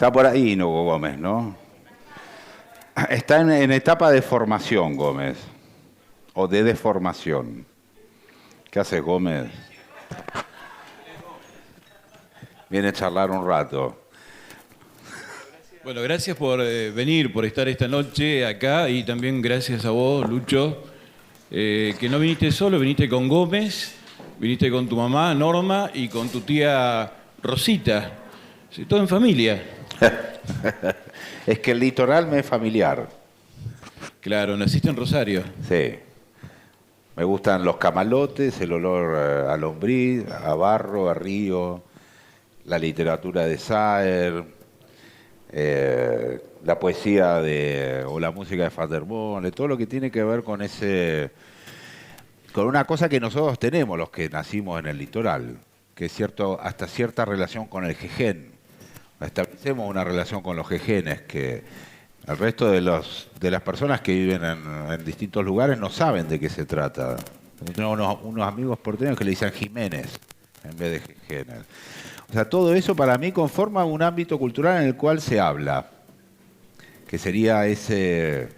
Está por ahí Hugo Gómez, ¿no? Está en etapa de formación, Gómez. O de deformación. ¿Qué haces, Gómez? Viene a charlar un rato. Bueno, gracias por venir, por estar esta noche acá y también gracias a vos, Lucho, que no viniste solo, viniste con Gómez, viniste con tu mamá, Norma, y con tu tía Rosita. Sí, todo en familia. Es que el litoral me es familiar. Claro, naciste en Rosario. Sí. Me gustan los camalotes, el olor a lombriz, a barro, a río, la literatura de Saer, la poesía o la música de Faderborn, todo lo que tiene que ver con con una cosa que nosotros tenemos los que nacimos en el litoral, que es hasta cierta relación con el jején. Establecemos una relación con los jejenes que el resto de las personas que viven en distintos lugares no saben de qué se trata. Tengo unos amigos porteños que le dicen Jiménez en vez de jejenes. O sea, todo eso para mí conforma un ámbito cultural en el cual se habla, que sería ese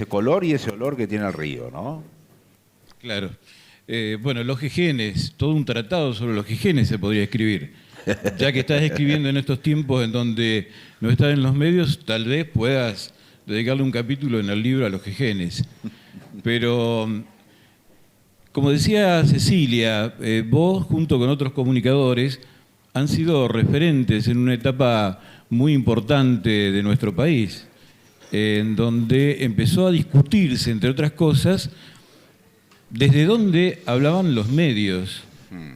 color y ese olor que tiene el río, ¿no? Claro. Bueno, los jejenes, todo un tratado sobre los jejenes se podría escribir. Ya que estás escribiendo en estos tiempos en donde no estás en los medios, tal vez puedas dedicarle un capítulo en el libro a los jejenes. Pero, como decía Cecilia, vos junto con otros comunicadores han sido referentes en una etapa muy importante de nuestro país, en donde empezó a discutirse, entre otras cosas, desde dónde hablaban los medios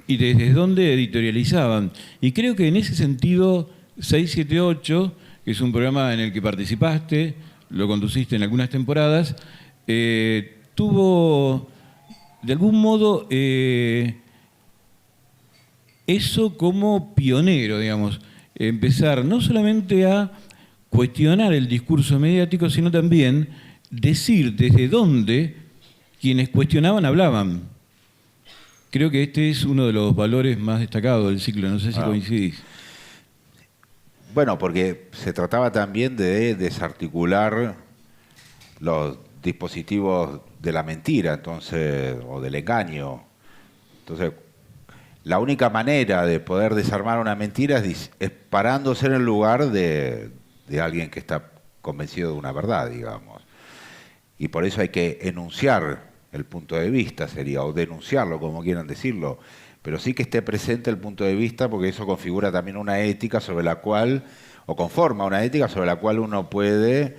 y desde dónde editorializaban. Y creo que en ese sentido, 678, que es un programa en el que participaste, lo conduciste en algunas temporadas, tuvo, de algún modo, eso como pionero, digamos, empezar no solamente a cuestionar el discurso mediático, sino también decir desde dónde quienes cuestionaban hablaban. Creo que este es uno de los valores más destacados del ciclo, no sé si coincidís. Bueno, porque se trataba también de desarticular los dispositivos de la mentira, entonces, o del engaño. Entonces, la única manera de poder desarmar una mentira es parándose en el lugar de alguien que está convencido de una verdad, digamos. Y por eso hay que enunciar el punto de vista, sería, o denunciarlo, como quieran decirlo, pero sí que esté presente el punto de vista, porque eso configura también una ética sobre la cual, o conforma una ética sobre la cual uno puede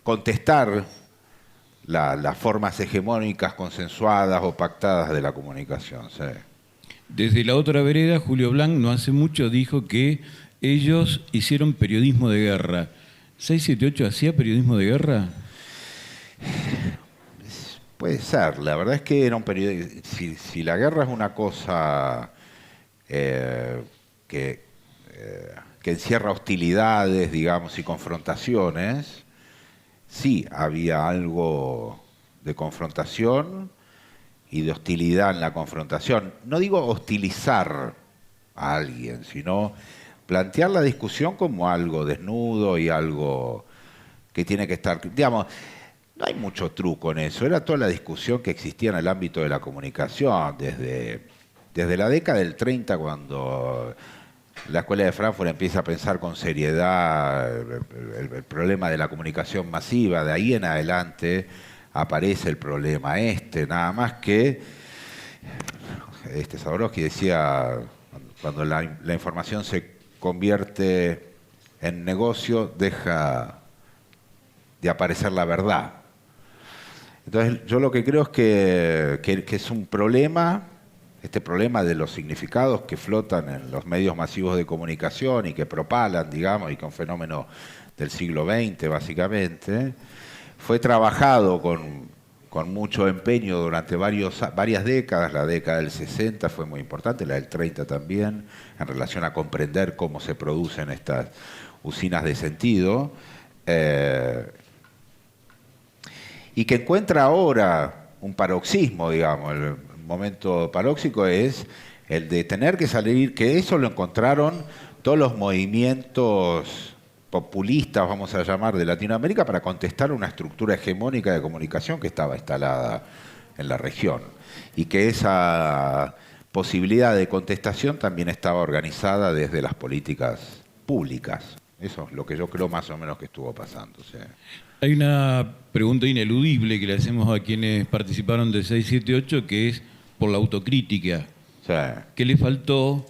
contestar las formas hegemónicas, consensuadas o pactadas de la comunicación. Sí. Desde la otra vereda, Julio Blanc no hace mucho dijo que ellos hicieron periodismo de guerra. ¿678 hacía periodismo de guerra? Puede ser, la verdad es que era un periodismo. Si la guerra es una cosa que encierra hostilidades, digamos, y confrontaciones, sí había algo de confrontación y de hostilidad en la confrontación. No digo hostilizar a alguien, sino plantear la discusión como algo desnudo y algo que tiene que estar, digamos. No hay mucho truco en eso, era toda la discusión que existía en el ámbito de la comunicación, desde la década del 30, cuando la Escuela de Frankfurt empieza a pensar con seriedad el problema de la comunicación masiva, de ahí en adelante aparece el problema nada más que, Saborowski decía, cuando la información se convierte en negocio, deja de aparecer la verdad. Entonces, yo lo que creo es que es un problema, este problema de los significados que flotan en los medios masivos de comunicación y que propalan, digamos, y que es un fenómeno del siglo XX, básicamente, fue trabajado con mucho empeño durante varias décadas. La década del 60 fue muy importante, la del 30 también, en relación a comprender cómo se producen estas usinas de sentido. Y que encuentra ahora un paroxismo, digamos. El momento paróxico es El de tener que salir, que eso lo encontraron todos los movimientos populistas, vamos a llamar, de Latinoamérica para contestar una estructura hegemónica de comunicación que estaba instalada en la región. Y que esa posibilidad de contestación también estaba organizada desde las políticas públicas. Eso es lo que yo creo más o menos que estuvo pasando. O sea. Hay una pregunta ineludible que le hacemos a quienes participaron de 678, que es por la autocrítica. O sea, ¿Qué le faltó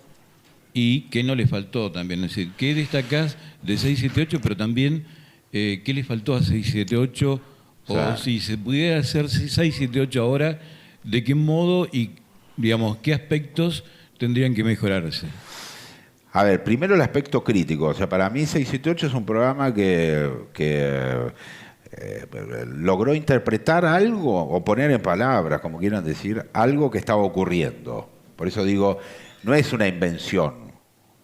y qué no le faltó también? Es decir, ¿qué destacás de 678, pero también qué le faltó a 678? O si se pudiera hacer 678 ahora, ¿de qué modo y, digamos, qué aspectos tendrían que mejorarse? a ver, primero el aspecto crítico. O sea, para mí 678 es un programa que logró interpretar algo o poner en palabras, como quieran decir, algo que estaba ocurriendo. Por eso digo, no es una invención,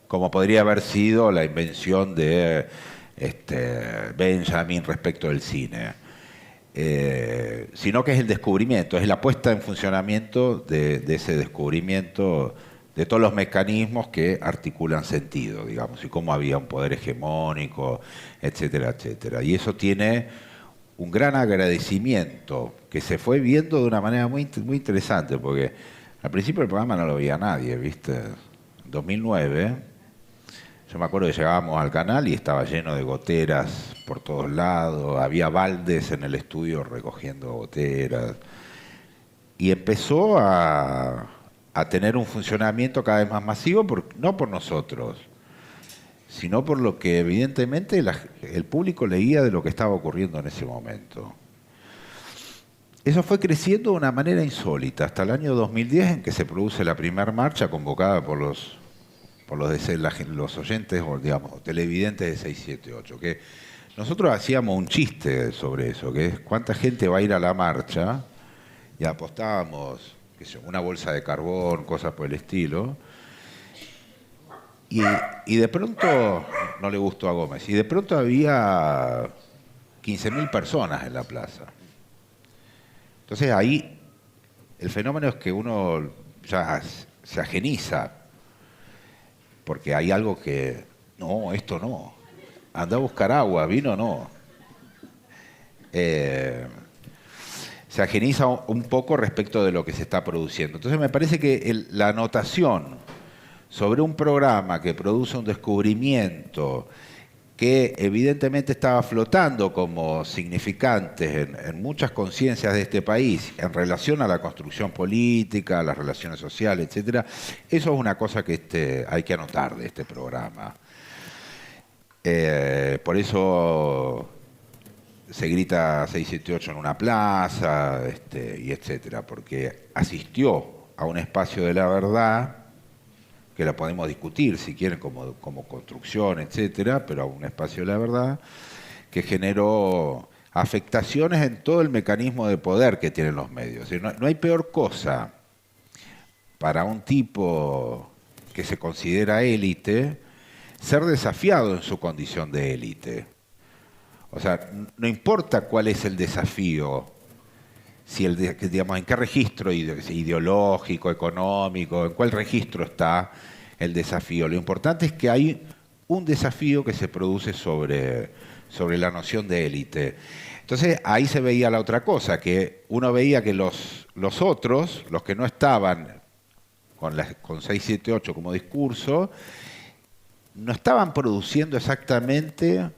como podría haber sido la invención de Benjamin respecto del cine, sino que es el descubrimiento, es la puesta en funcionamiento de ese descubrimiento de todos los mecanismos que articulan sentido, digamos, y cómo había un poder hegemónico, etcétera, etcétera. Y eso tiene un gran agradecimiento que se fue viendo de una manera muy, muy interesante, porque al principio el programa no lo veía nadie, ¿viste? En 2009, yo me acuerdo que llegábamos al canal y estaba lleno de goteras por todos lados, había baldes en el estudio recogiendo goteras, y empezó a tener un funcionamiento cada vez más masivo, no por nosotros, sino por lo que evidentemente el público leía de lo que estaba ocurriendo en ese momento. Eso fue creciendo de una manera insólita, hasta el año 2010 en que se produce la primera marcha convocada por los oyentes, o digamos, televidentes de 678, que nosotros hacíamos un chiste sobre eso, que es cuánta gente va a ir a la marcha, y apostábamos, qué sé yo, una bolsa de carbón, cosas por el estilo. Y de pronto, no le gustó a Gómez, y de pronto había 15.000 personas en la plaza. Entonces ahí el fenómeno es que uno ya se ajeniza, porque hay algo que, no, esto no, anda a buscar agua, vino no. Se ageniza un poco respecto de lo que se está produciendo. Entonces me parece que la anotación sobre un programa que produce un descubrimiento que evidentemente estaba flotando como significantes en muchas conciencias de este país en relación a la construcción política, a las relaciones sociales, etcétera, eso es una cosa que hay que anotar de este programa. Por eso se grita 678 en una plaza, y etcétera, porque asistió a un espacio de la verdad, que la podemos discutir si quieren como construcción, etcétera, pero a un espacio de la verdad que generó afectaciones en todo el mecanismo de poder que tienen los medios. No hay peor cosa para un tipo que se considera élite ser desafiado en su condición de élite. O sea, no importa cuál es el desafío, digamos, en qué registro ideológico, económico, en cuál registro está el desafío. Lo importante es que hay un desafío que se produce sobre la noción de élite. Entonces ahí se veía la otra cosa, que uno veía que los otros, los que no estaban con 678 como discurso, no estaban produciendo exactamente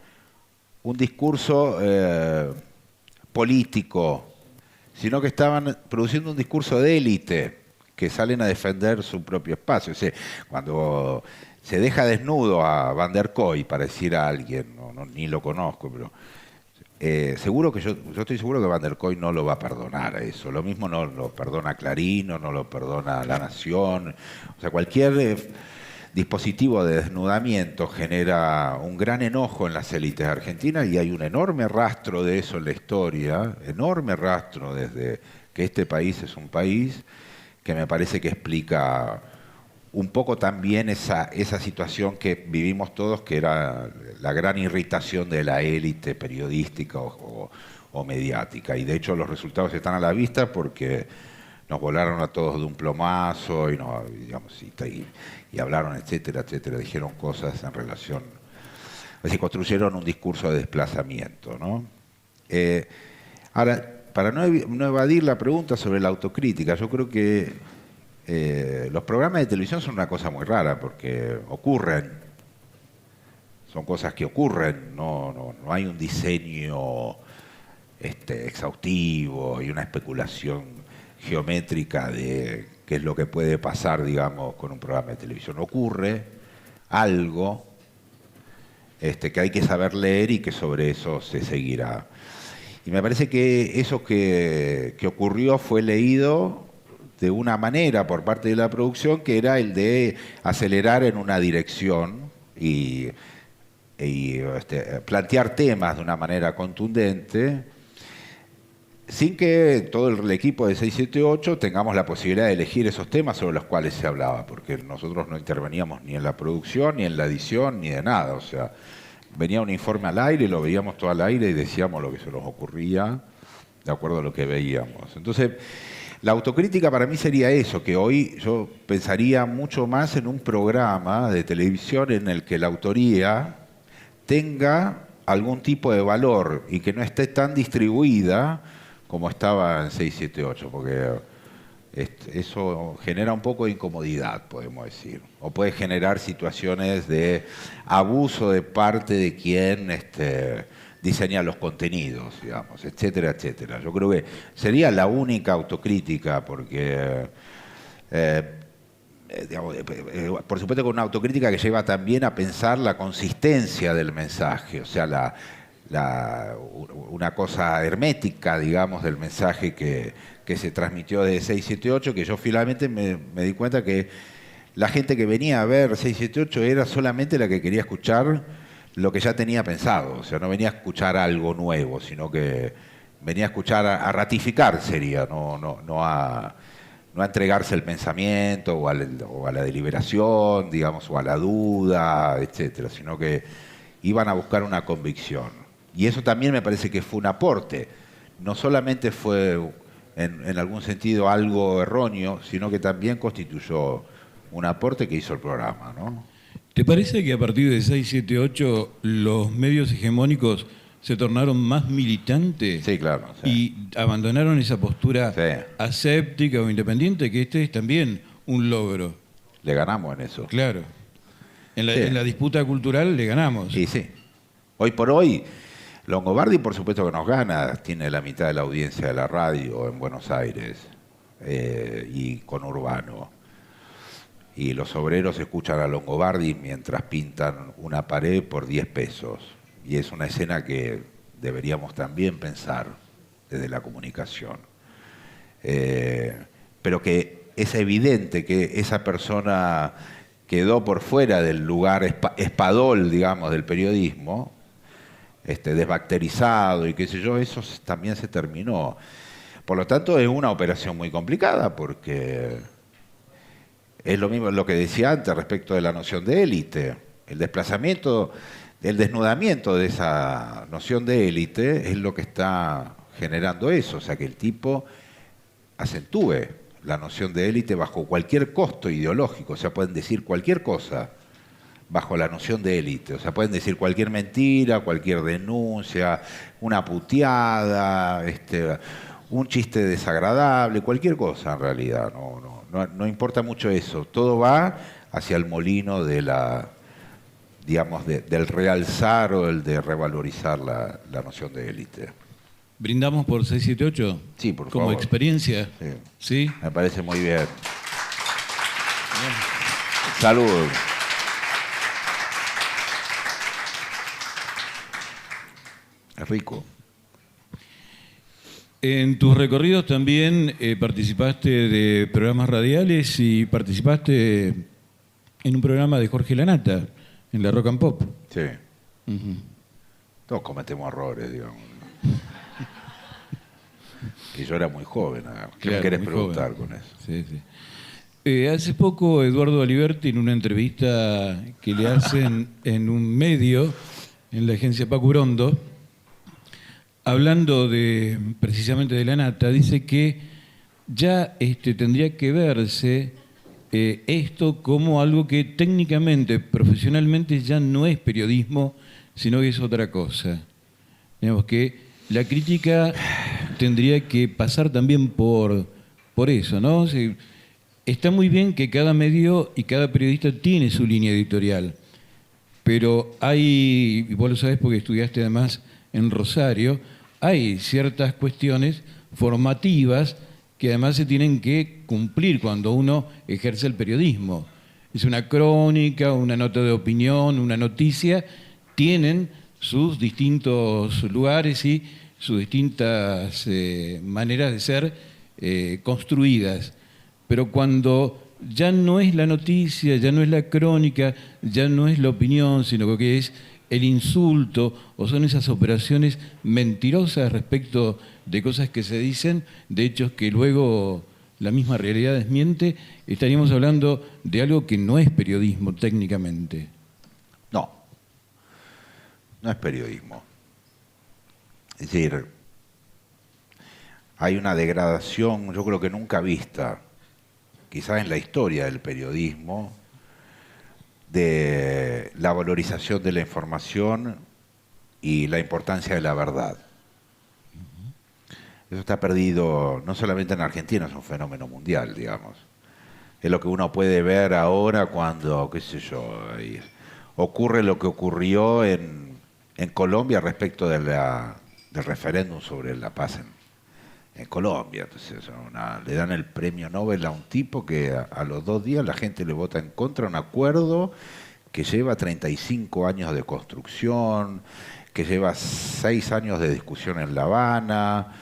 un discurso político, sino que estaban produciendo un discurso de élite, que salen a defender su propio espacio. O sea, cuando se deja desnudo a Van der Kooi, para decir a alguien, ni lo conozco, pero seguro que yo estoy seguro que Van der Kooi no lo va a perdonar a eso. Lo mismo no lo perdona Clarín, no lo perdona La Nación. O sea, cualquier dispositivo de desnudamiento genera un gran enojo en las élites argentinas, y hay un enorme rastro de eso en la historia, enorme rastro desde que este país es un país, que me parece que explica un poco también esa situación que vivimos todos, que era la gran irritación de la élite periodística o mediática. Y de hecho los resultados están a la vista, porque nos volaron a todos de un plomazo y hablaron, etcétera, etcétera, dijeron cosas en relación, es decir, construyeron un discurso de desplazamiento, ¿no? Ahora, para no evadir la pregunta sobre la autocrítica, yo creo que los programas de televisión son una cosa muy rara porque ocurren, son cosas que ocurren, no hay un diseño exhaustivo y una especulación geométrica de qué es lo que puede pasar, digamos, con un programa de televisión. Ocurre algo que hay que saber leer y que sobre eso se seguirá. Y me parece que eso que ocurrió fue leído de una manera por parte de la producción que era el de acelerar en una dirección y plantear temas de una manera contundente, sin que todo el equipo de 678 tengamos la posibilidad de elegir esos temas sobre los cuales se hablaba, porque nosotros no interveníamos ni en la producción, ni en la edición, ni de nada. O sea, venía un informe al aire, lo veíamos todo al aire y decíamos lo que se nos ocurría de acuerdo a lo que veíamos. Entonces, la autocrítica para mí sería eso, que hoy yo pensaría mucho más en un programa de televisión en el que la autoría tenga algún tipo de valor y que no esté tan distribuida como estaba en 678, porque eso genera un poco de incomodidad, podemos decir, o puede generar situaciones de abuso de parte de quien diseña los contenidos, digamos, etcétera, etcétera. Yo creo que sería la única autocrítica, porque por supuesto con una autocrítica que lleva también a pensar la consistencia del mensaje, o sea, una cosa hermética, digamos, del mensaje que se transmitió de 678, que yo finalmente me di cuenta que la gente que venía a ver 678 era solamente la que quería escuchar lo que ya tenía pensado, o sea, no venía a escuchar algo nuevo, sino que venía a escuchar, a ratificar sería, no a entregarse el pensamiento o a la deliberación, digamos, o a la duda, etcétera, sino que iban a buscar una convicción. Y eso también me parece que fue un aporte. No solamente fue en algún sentido algo erróneo, sino que también constituyó un aporte que hizo el programa, ¿no? ¿Te parece que a partir de 678 los medios hegemónicos se tornaron más militantes? Sí, claro. Sí. Y abandonaron esa postura sí. aséptica o independiente, que este es también un logro. Le ganamos en eso. Claro. En la disputa cultural le ganamos. Sí, sí. Hoy por hoy, Longobardi por supuesto que nos gana, tiene la mitad de la audiencia de la radio en Buenos Aires y con Urbano. Y los obreros escuchan a Longobardi mientras pintan una pared por 10 pesos. Y es una escena que deberíamos también pensar desde la comunicación. Pero que es evidente que esa persona quedó por fuera del lugar espadol, digamos, del periodismo, desbacterizado y qué sé yo, eso también se terminó. Por lo tanto, es una operación muy complicada porque es lo mismo lo que decía antes respecto de la noción de élite. El desplazamiento, el desnudamiento de esa noción de élite es lo que está generando eso, o sea, que el tipo acentúe la noción de élite bajo cualquier costo ideológico, o sea, pueden decir cualquier cosa bajo la noción de élite, o sea, pueden decir cualquier mentira, cualquier denuncia, una puteada, un chiste desagradable, cualquier cosa en realidad, no importa mucho eso, todo va hacia el molino de digamos, del realzar o el de revalorizar la noción de élite. ¿Brindamos por 678? Sí, por favor. Como experiencia. Sí. ¿Sí? Me parece muy bien. Salud. Es rico. En tus recorridos también participaste de programas radiales y participaste en un programa de Jorge Lanata, en la Rock and Pop. Sí. Todos cometemos errores, digamos. Que yo era muy joven. ¿Qué me querés preguntar con eso? Sí, sí. Hace poco Eduardo Aliberti, en una entrevista que le hacen en un medio, en la agencia Paco Urondo, hablando precisamente de Lanata, dice que ya tendría que verse esto como algo que técnicamente, profesionalmente ya no es periodismo, sino que es otra cosa. Digamos que la crítica tendría que pasar también por eso, ¿no? O sea, está muy bien que cada medio y cada periodista tiene su línea editorial, pero hay, y vos lo sabés porque estudiaste además en Rosario, hay ciertas cuestiones formativas que además se tienen que cumplir cuando uno ejerce el periodismo. Es una crónica, una nota de opinión, una noticia, tienen sus distintos lugares y sus distintas maneras de ser construidas. Pero cuando ya no es la noticia, ya no es la crónica, ya no es la opinión, sino que es el insulto o son esas operaciones mentirosas respecto de cosas que se dicen, de hechos que luego la misma realidad desmiente, estaríamos hablando de algo que no es periodismo técnicamente. No, no es periodismo. Es decir, hay una degradación, yo creo que nunca vista, quizás en la historia del periodismo, de la valorización de la información y la importancia de la verdad. Eso está perdido no solamente en Argentina, es un fenómeno mundial, digamos. Es lo que uno puede ver ahora cuando, qué sé yo, ocurre lo que ocurrió en Colombia respecto de del referéndum sobre la paz en Colombia. Entonces, le dan el premio Nobel a un tipo que a los 2 días la gente le vota en contra de un acuerdo que lleva 35 años de construcción, que lleva 6 años de discusión en La Habana,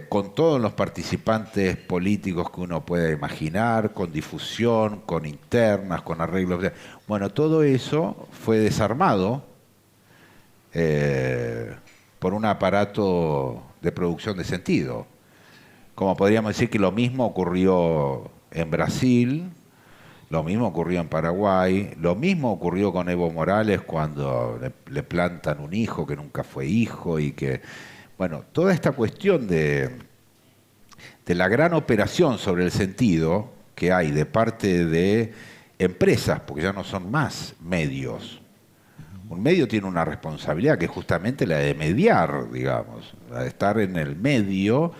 con todos los participantes políticos que uno pueda imaginar, con difusión, con internas, con arreglos. Bueno, todo eso fue desarmado por un aparato de producción de sentido. Como podríamos decir que lo mismo ocurrió en Brasil, lo mismo ocurrió en Paraguay, lo mismo ocurrió con Evo Morales cuando le plantan un hijo que nunca fue hijo y que, bueno, toda esta cuestión de la gran operación sobre el sentido que hay de parte de empresas, porque ya no son más medios. Un medio tiene una responsabilidad que es justamente la de mediar, digamos, la de estar en el medio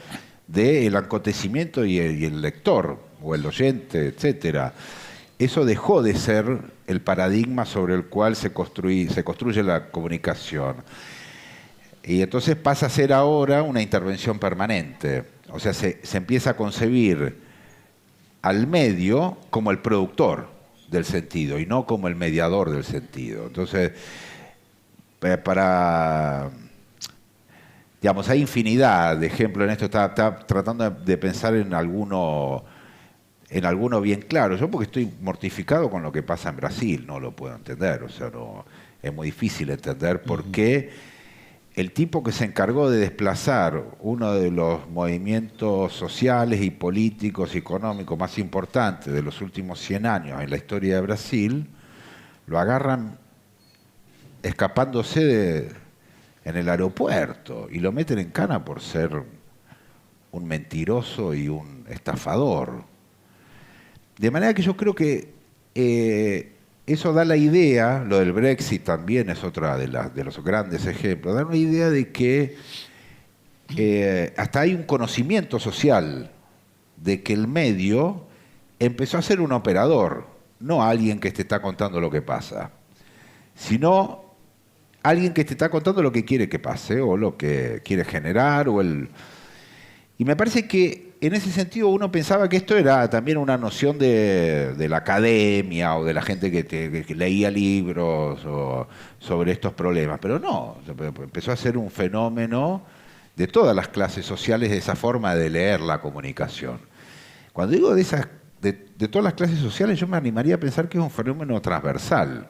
del acontecimiento y el lector o el oyente, etcétera. Eso dejó de ser el paradigma sobre el cual se construye la comunicación. Y entonces pasa a ser ahora una intervención permanente. O sea, se empieza a concebir al medio como el productor del sentido y no como el mediador del sentido. Entonces, digamos, hay infinidad de ejemplos en esto. Está tratando de pensar en alguno bien claro. Yo porque estoy mortificado con lo que pasa en Brasil, no lo puedo entender. O sea, no, es muy difícil entender por qué el tipo que se encargó de desplazar uno de los movimientos sociales y políticos y económicos más importantes de los últimos 100 años en la historia de Brasil, lo agarran escapándose en el aeropuerto y lo meten en cana por ser un mentiroso y un estafador. De manera que yo creo que eso da la idea, lo del Brexit también es otra de los grandes ejemplos, da una idea de que hasta hay un conocimiento social de que el medio empezó a ser un operador, no alguien que te está contando lo que pasa, sino alguien que te está contando lo que quiere que pase o lo que quiere generar. Y me parece que en ese sentido uno pensaba que esto era también una noción de la academia o de la gente que leía libros sobre estos problemas, pero no, empezó a ser un fenómeno de todas las clases sociales, de esa forma de leer la comunicación. Cuando digo de todas las clases sociales, yo me animaría a pensar que es un fenómeno transversal,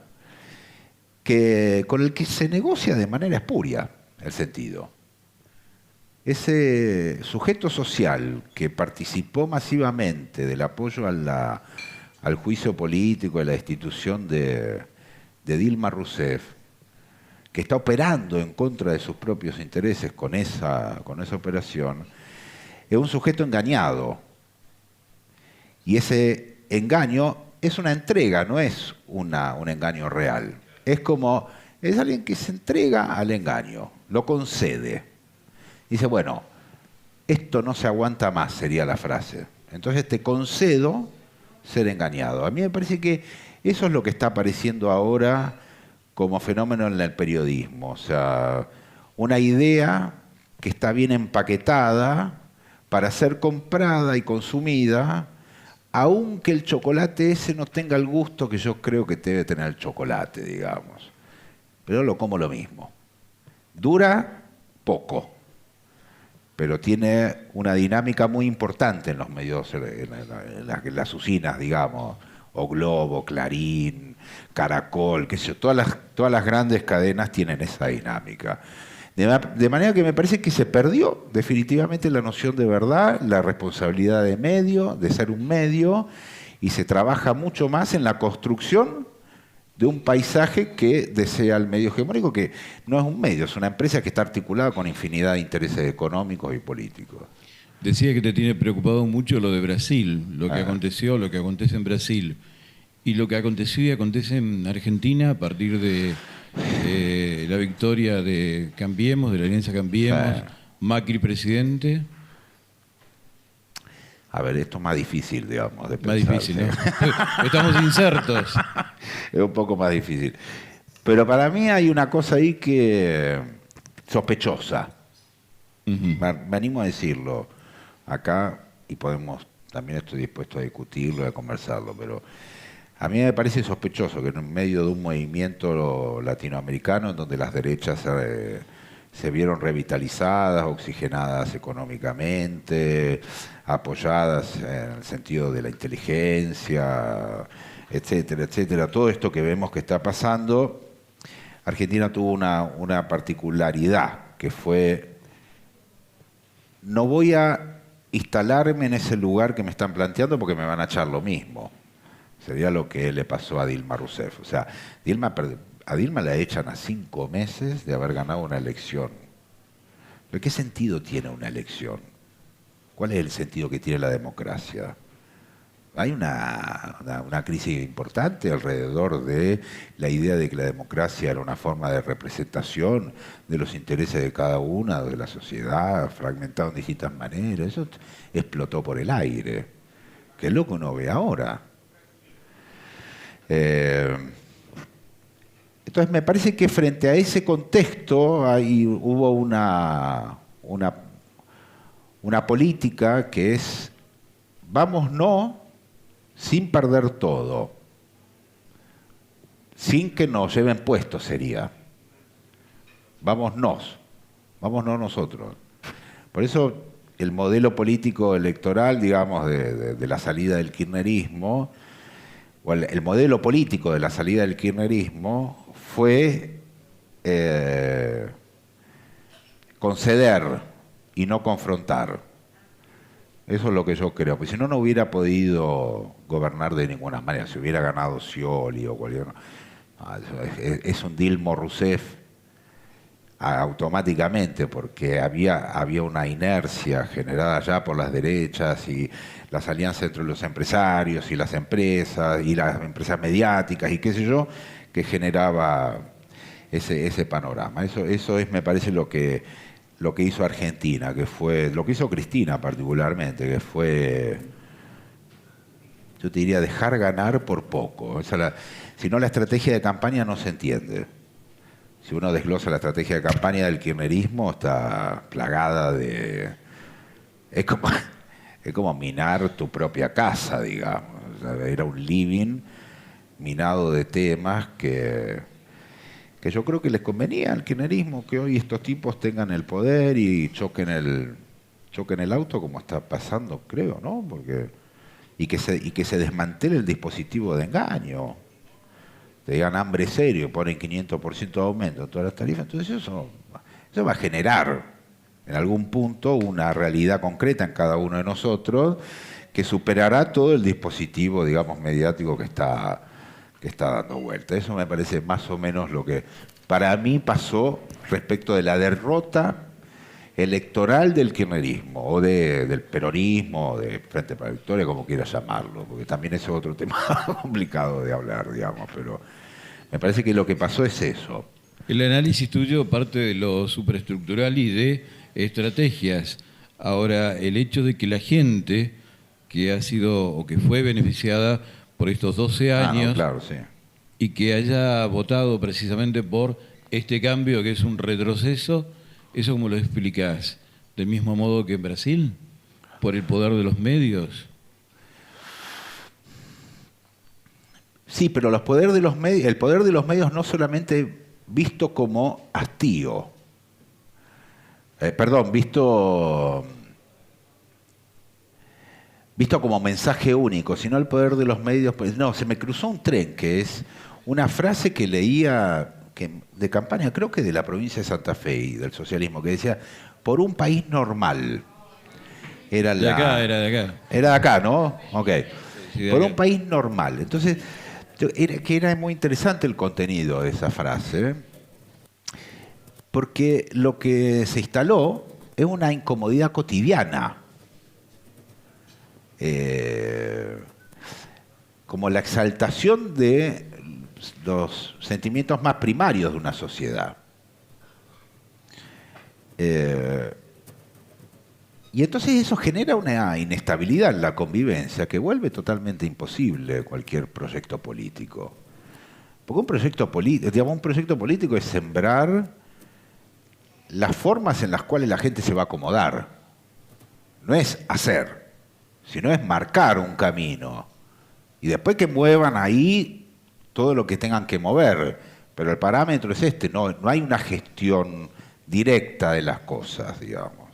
con el que se negocia de manera espuria el sentido. Ese sujeto social que participó masivamente del apoyo al juicio político, a la destitución de Dilma Rousseff, que está operando en contra de sus propios intereses con esa operación, es un sujeto engañado. Y ese engaño es una entrega, no es un engaño real. Es alguien que se entrega al engaño, lo concede. Dice, bueno, esto no se aguanta más, sería la frase. Entonces te concedo ser engañado. A mí me parece que eso es lo que está apareciendo ahora como fenómeno en el periodismo. O sea, una idea que está bien empaquetada para ser comprada y consumida, aunque el chocolate ese no tenga el gusto que yo creo que debe tener el chocolate, digamos. Pero lo como lo mismo. Dura poco, pero tiene una dinámica muy importante en los medios, en las usinas, digamos, O Globo, Clarín, Caracol, qué sé yo, todas las grandes cadenas tienen esa dinámica. De manera que me parece que se perdió definitivamente la noción de verdad, la responsabilidad de medio, de ser un medio, y se trabaja mucho más en la construcción de un paisaje que desea el medio hegemónico, que no es un medio, es una empresa que está articulada con infinidad de intereses económicos y políticos. Decía que te tiene preocupado mucho lo de Brasil, lo que aconteció, lo que acontece en Brasil, y lo que aconteció y acontece en Argentina a partir de la victoria de Cambiemos, de la Alianza Cambiemos, Macri presidente. A ver, esto es más difícil, digamos, de pensar. Más difícil, ¿no? Estamos insertos. Es un poco más difícil. Pero para mí hay una cosa ahí que sospechosa. Me animo a decirlo acá, y también estoy dispuesto a discutirlo y a conversarlo, pero a mí me parece sospechoso que en medio de un movimiento latinoamericano en donde las derechas se vieron revitalizadas, oxigenadas económicamente, apoyadas en el sentido de la inteligencia, etcétera, etcétera. Todo esto que vemos que está pasando, Argentina tuvo una particularidad, que fue: no voy a instalarme en ese lugar que me están planteando porque me van a echar lo mismo. Sería lo que le pasó a Dilma Rousseff. O sea, a Dilma la echan a 5 meses de haber ganado una elección. ¿Pero qué sentido tiene una elección? ¿Cuál es el sentido que tiene la democracia? Hay una crisis importante alrededor de la idea de que la democracia era una forma de representación de los intereses de cada una, de la sociedad, fragmentado en distintas maneras. Eso explotó por el aire. Que es lo que uno ve ahora. Entonces me parece que frente a ese contexto hubo una política que es: vámonos sin perder todo, sin que nos lleven puestos sería. Vámonos nosotros. Por eso el modelo político electoral, digamos, de la salida del kirchnerismo, o el modelo político de la salida del kirchnerismo fue conceder y no confrontar. Eso es lo que yo creo, porque si no, no hubiera podido gobernar de ninguna manera. Si hubiera ganado Scioli o cualquier... es un Dilma Rousseff automáticamente, porque había una inercia generada ya por las derechas y las alianzas entre los empresarios y las empresas mediáticas y qué sé yo, que generaba ese panorama. Eso es, me parece, lo que hizo Argentina, que fue lo que hizo Cristina particularmente, que fue, yo te diría, dejar ganar por poco. Si no, la estrategia de campaña no se entiende. Si uno desglosa la estrategia de campaña del kirchnerismo, está plagada de... Es como minar tu propia casa, digamos. O sea, era un living minado de temas que yo creo que les convenía al kirchnerismo que hoy estos tipos tengan el poder y choquen el auto, como está pasando, creo, ¿no? Y que se desmantele el dispositivo de engaño. Te digan hambre serio, ponen 500% de aumento en todas las tarifas. Entonces eso va a generar en algún punto una realidad concreta en cada uno de nosotros que superará todo el dispositivo, digamos, mediático que está dando vuelta. Eso me parece más o menos lo que para mí pasó respecto de la derrota electoral del kirchnerismo, o del peronismo, o de Frente para la Victoria, como quieras llamarlo, porque también ese es otro tema complicado de hablar, digamos, pero me parece que lo que pasó es eso. El análisis tuyo parte de lo superestructural y de estrategias. Ahora, el hecho de que la gente que ha sido o que fue beneficiada por estos 12 años No, claro, sí. y que haya votado precisamente por este cambio que es un retroceso, ¿eso cómo lo explicás? ¿Del mismo modo que en Brasil? ¿Por el poder de los medios? Sí, pero el poder de los medios no solamente visto como hastío, visto como mensaje único, sino el poder de los medios. Pues no, se me cruzó un tren, que es una frase que leía de campaña, creo que de la provincia de Santa Fe y del socialismo, que decía, por un país normal. Era de acá, era de acá. Era de acá, ¿no? Ok. Sí, Por acá. un país normal. Entonces, era muy interesante el contenido de esa frase, porque lo que se instaló es una incomodidad cotidiana. Como la exaltación de los sentimientos más primarios de una sociedad. Y entonces eso genera una inestabilidad en la convivencia que vuelve totalmente imposible cualquier proyecto político. Porque un proyecto político es sembrar las formas en las cuales la gente se va a acomodar. No es hacer, sino es marcar un camino. Y después que muevan ahí todo lo que tengan que mover. Pero el parámetro es este, no hay una gestión directa de las cosas, digamos.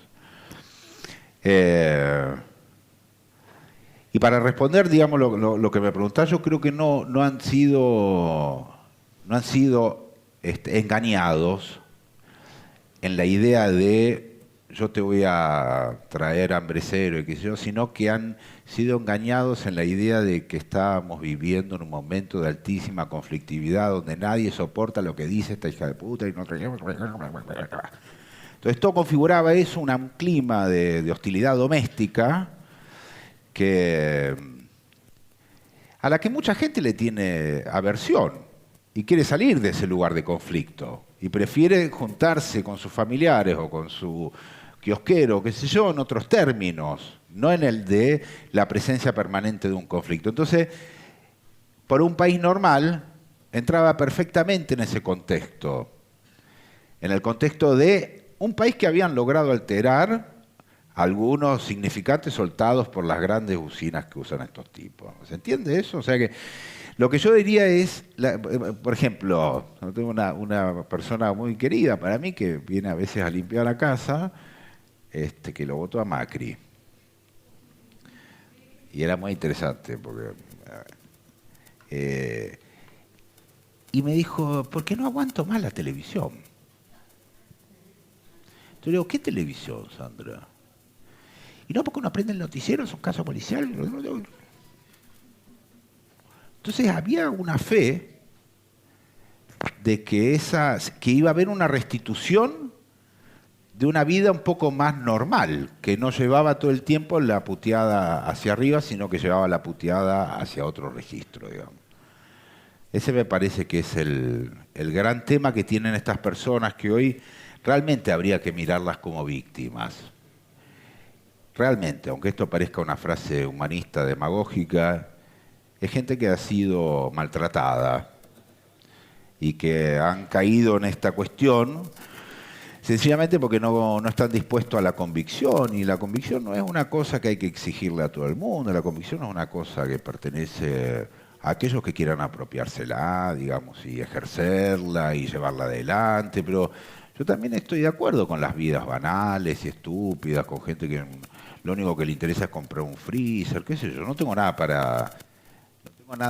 Y para responder, digamos, lo que me preguntás, yo creo que no han sido engañados en la idea de yo te voy a traer hambre cero y qué sé yo, sino que han sido engañados en la idea de que estábamos viviendo en un momento de altísima conflictividad donde nadie soporta lo que dice esta hija de puta y no. Entonces todo configuraba eso, un clima de hostilidad doméstica a la que mucha gente le tiene aversión y quiere salir de ese lugar de conflicto y prefiere juntarse con sus familiares o con su kiosquero, qué sé yo, en otros términos, no en el de la presencia permanente de un conflicto. Entonces, por un país normal, entraba perfectamente en ese contexto, en el contexto de un país que habían logrado alterar algunos significantes soltados por las grandes usinas que usan estos tipos. ¿Se entiende eso? O sea que lo que yo diría es, por ejemplo, tengo una persona muy querida para mí que viene a veces a limpiar la casa, que lo votó a Macri. Y era muy interesante porque... y me dijo, ¿por qué no aguanto más la televisión? Yo le digo, ¿qué televisión, Sandra? Y no, porque uno aprende el noticiero, es un caso policial. Entonces había una fe de que iba a haber una restitución de una vida un poco más normal, que no llevaba todo el tiempo la puteada hacia arriba, sino que llevaba la puteada hacia otro registro, digamos. Ese me parece que es el gran tema que tienen estas personas que hoy realmente habría que mirarlas como víctimas. Realmente, aunque esto parezca una frase humanista, demagógica, es gente que ha sido maltratada y que han caído en esta cuestión sencillamente porque no están dispuestos a la convicción, y la convicción no es una cosa que hay que exigirle a todo el mundo, la convicción es una cosa que pertenece a aquellos que quieran apropiársela, digamos, y ejercerla y llevarla adelante, pero yo también estoy de acuerdo con las vidas banales y estúpidas, con gente que lo único que le interesa es comprar un freezer, qué sé yo, no tengo nada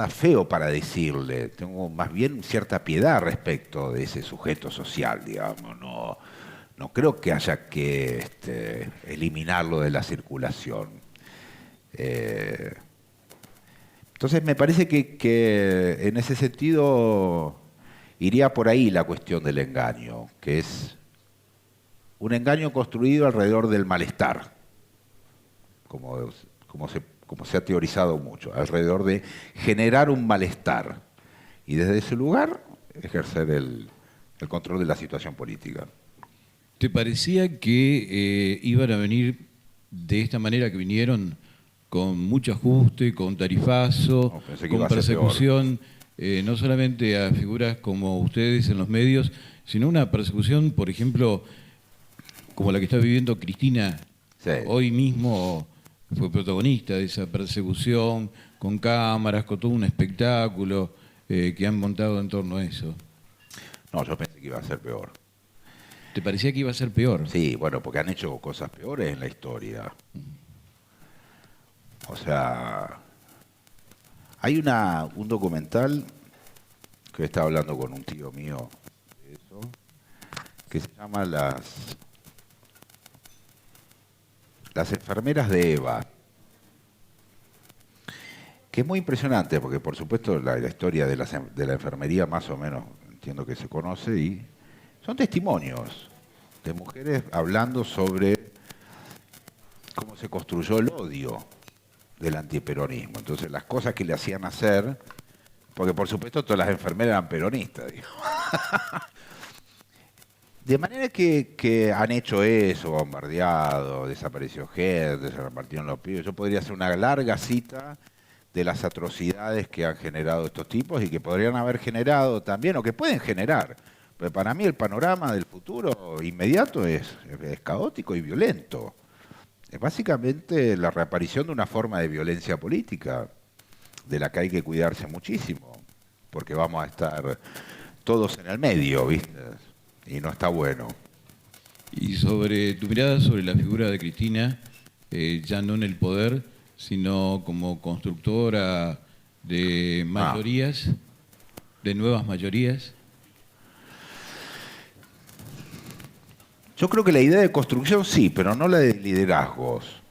feo para decirle, tengo más bien cierta piedad respecto de ese sujeto social, digamos, no creo que haya que eliminarlo de la circulación. Entonces me parece que en ese sentido iría por ahí la cuestión del engaño, que es un engaño construido alrededor del malestar, como se ha teorizado mucho, alrededor de generar un malestar y desde ese lugar ejercer el control de la situación política. ¿Te parecía que iban a venir de esta manera que vinieron, con mucho ajuste, con tarifazo, con persecución, no solamente a figuras como ustedes en los medios, sino una persecución, por ejemplo, como la que está viviendo Cristina? Sí. Hoy mismo fue protagonista de esa persecución, con cámaras, con todo un espectáculo que han montado en torno a eso. No, yo pensé que iba a ser peor. ¿Te parecía que iba a ser peor? Sí, bueno, porque han hecho cosas peores en la historia. O sea, hay un documental que estaba hablando con un tío mío de eso, que se llama Las enfermeras de Eva, que es muy impresionante, porque por supuesto la historia de la enfermería más o menos entiendo que se conoce, y son testimonios de mujeres hablando sobre cómo se construyó el odio del antiperonismo. Entonces las cosas que le hacían hacer, porque por supuesto todas las enfermeras eran peronistas, digamos. De manera que han hecho eso, bombardeado, desapareció gente, se repartieron los pibes. Yo podría hacer una larga cita de las atrocidades que han generado estos tipos y que podrían haber generado también, o que pueden generar. Pero para mí el panorama del futuro inmediato es caótico y violento. Es básicamente la reaparición de una forma de violencia política, de la que hay que cuidarse muchísimo, porque vamos a estar todos en el medio, ¿viste? Y no está bueno. Y sobre tu mirada sobre la figura de Cristina, ya no en el poder, sino como constructora de mayorías, de nuevas mayorías. Yo creo que la idea de construcción sí, pero no la de liderazgos,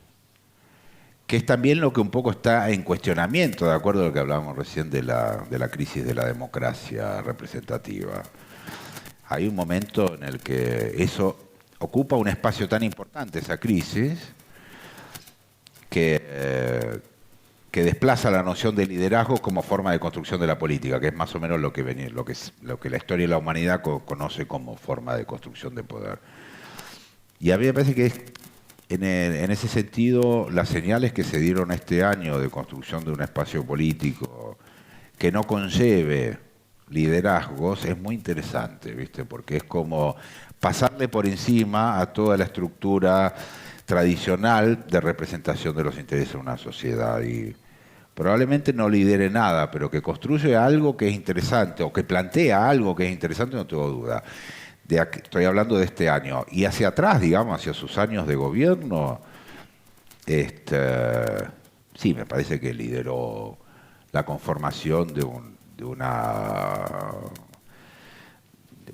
que es también lo que un poco está en cuestionamiento, de acuerdo a lo que hablábamos recién de la crisis de la democracia representativa. Hay un momento en el que eso ocupa un espacio tan importante, esa crisis, que desplaza la noción de liderazgo como forma de construcción de la política, que es más o menos lo que la historia de la humanidad conoce como forma de construcción de poder. Y a mí me parece que en ese sentido las señales que se dieron este año de construcción de un espacio político que no conlleve liderazgos es muy interesante, ¿viste? Porque es como pasarle por encima a toda la estructura tradicional de representación de los intereses de una sociedad y probablemente no lidere nada, pero que construye algo que es interesante o que plantea algo que es interesante, no tengo duda. Estoy hablando de este año. Y hacia atrás, digamos, hacia sus años de gobierno, sí, me parece que lideró la conformación de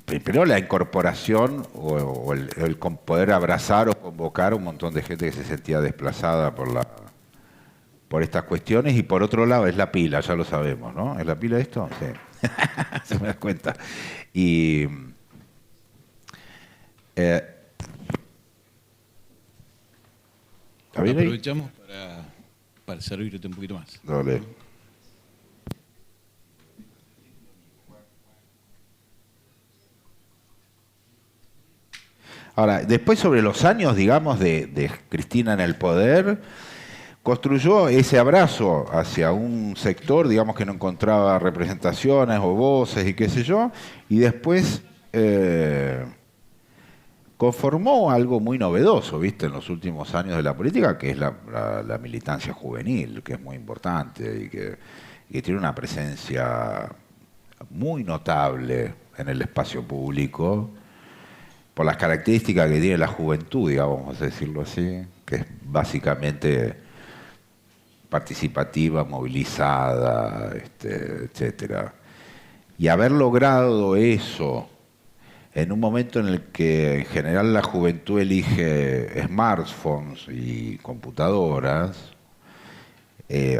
primero la incorporación o el poder abrazar o convocar a un montón de gente que se sentía desplazada por estas cuestiones, y por otro lado es la pila, ya lo sabemos, ¿no? ¿Es la pila esto? Sí. Se me da cuenta. Y aprovechamos para servirte un poquito más. Dale. Ahora, después sobre los años, digamos, de Cristina en el poder, construyó ese abrazo hacia un sector, digamos, que no encontraba representaciones o voces y qué sé yo, y después conformó algo muy novedoso, ¿viste?, en los últimos años de la política, que es la militancia juvenil, que es muy importante y que tiene una presencia muy notable en el espacio público, por las características que tiene la juventud, digamos, vamos a decirlo así, que es básicamente participativa, movilizada, etcétera. Y haber logrado eso en un momento en el que en general la juventud elige smartphones y computadoras,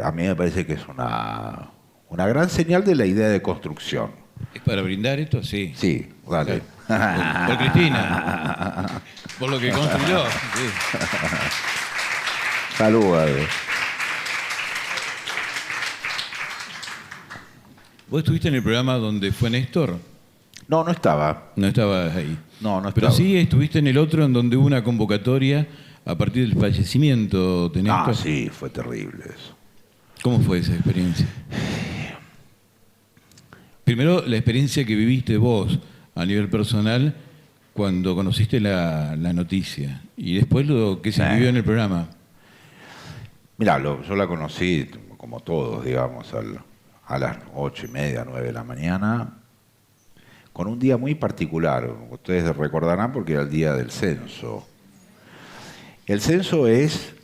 a mí me parece que es una gran señal de la idea de construcción. ¿Es para brindar esto? Sí. Sí, dale. Claro. Por Cristina. Por lo que construyó. Sí. Saludos. ¿Vos estuviste en el programa donde fue Néstor? No, no estaba. No estabas ahí. No, no Pero estaba. sí estuviste en el otro en donde hubo una convocatoria a partir del fallecimiento de Néstor. Ah, sí, fue terrible eso. ¿Cómo fue esa experiencia? Primero, la experiencia que viviste vos a nivel personal cuando conociste la noticia. Y después lo que se vivió en el programa. Mirá, yo la conocí, como todos, digamos, a las 8:30, 9 de la mañana, con un día muy particular. Ustedes recordarán porque era el día del censo. El censo es,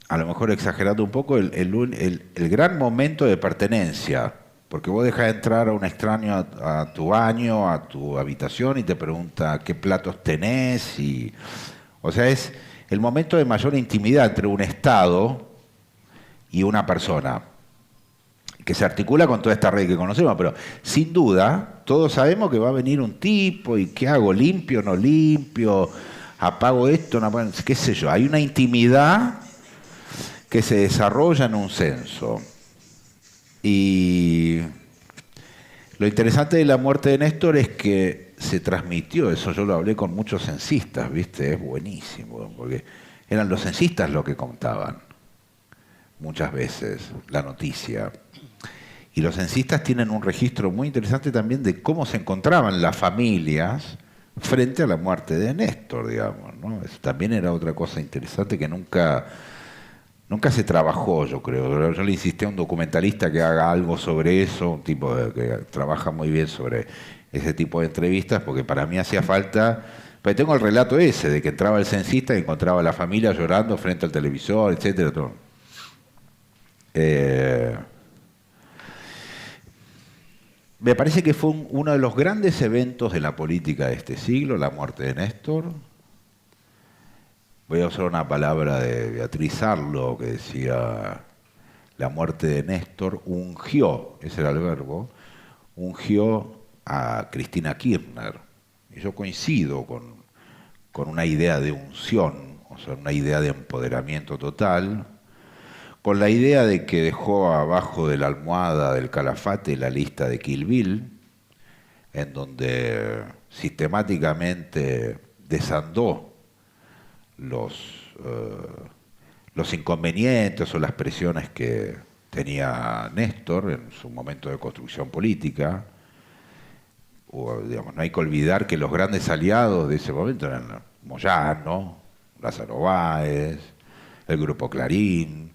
a lo mejor exagerando un poco, el gran momento de pertenencia, porque vos dejás entrar a un extraño a tu baño, a tu habitación y te pregunta qué platos tenés. O sea, es el momento de mayor intimidad entre un Estado y una persona, que se articula con toda esta red que conocemos, pero sin duda todos sabemos que va a venir un tipo y ¿qué hago? ¿Limpio o no limpio? ¿Apago esto? ¿No apago? ¿Qué sé yo? Hay una intimidad que se desarrolla en un censo. Y lo interesante de la muerte de Néstor es que se transmitió, eso yo lo hablé con muchos censistas, ¿viste? Es buenísimo, porque eran los censistas los que contaban muchas veces la noticia. Y los censistas tienen un registro muy interesante también de cómo se encontraban las familias frente a la muerte de Néstor, digamos, ¿no? Eso también era otra cosa interesante que nunca se trabajó, yo creo. Yo le insistí a un documentalista que haga algo sobre eso, un tipo que trabaja muy bien sobre ese tipo de entrevistas, porque para mí hacía falta. Pero tengo el relato ese, de que entraba el censista y encontraba a la familia llorando frente al televisor, etcétera, todo. Me parece que fue uno de los grandes eventos de la política de este siglo, la muerte de Néstor. Voy a usar una palabra de Beatriz Arlo que decía: la muerte de Néstor ungió, ese era el verbo, ungió a Cristina Kirchner. Y yo coincido con una idea de unción, o sea, una idea de empoderamiento total, con la idea de que dejó abajo de la almohada del Calafate la lista de Kill Bill, en donde sistemáticamente desandó los inconvenientes o las presiones que tenía Néstor en su momento de construcción política. Digamos, no hay que olvidar que los grandes aliados de ese momento eran Moyano, Lázaro Báez, el Grupo Clarín.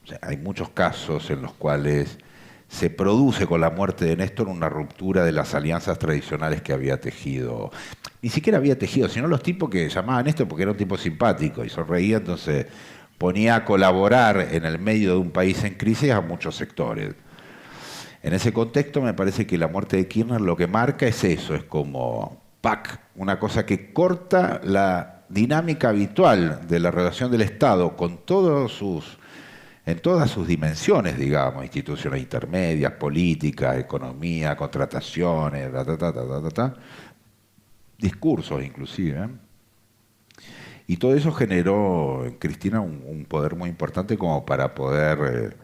O sea, hay muchos casos en los cuales se produce con la muerte de Néstor una ruptura de las alianzas tradicionales que había tejido. Ni siquiera había tejido, sino los tipos que llamaban Néstor porque era un tipo simpático y sonreía, entonces ponía a colaborar en el medio de un país en crisis a muchos sectores. En ese contexto me parece que la muerte de Kirchner lo que marca es eso, es como ¡pac! Una cosa que corta la dinámica habitual de la relación del Estado con en todas sus dimensiones, digamos, instituciones intermedias, políticas, economía, contrataciones, discursos inclusive. Y todo eso generó en Cristina un poder muy importante como para poder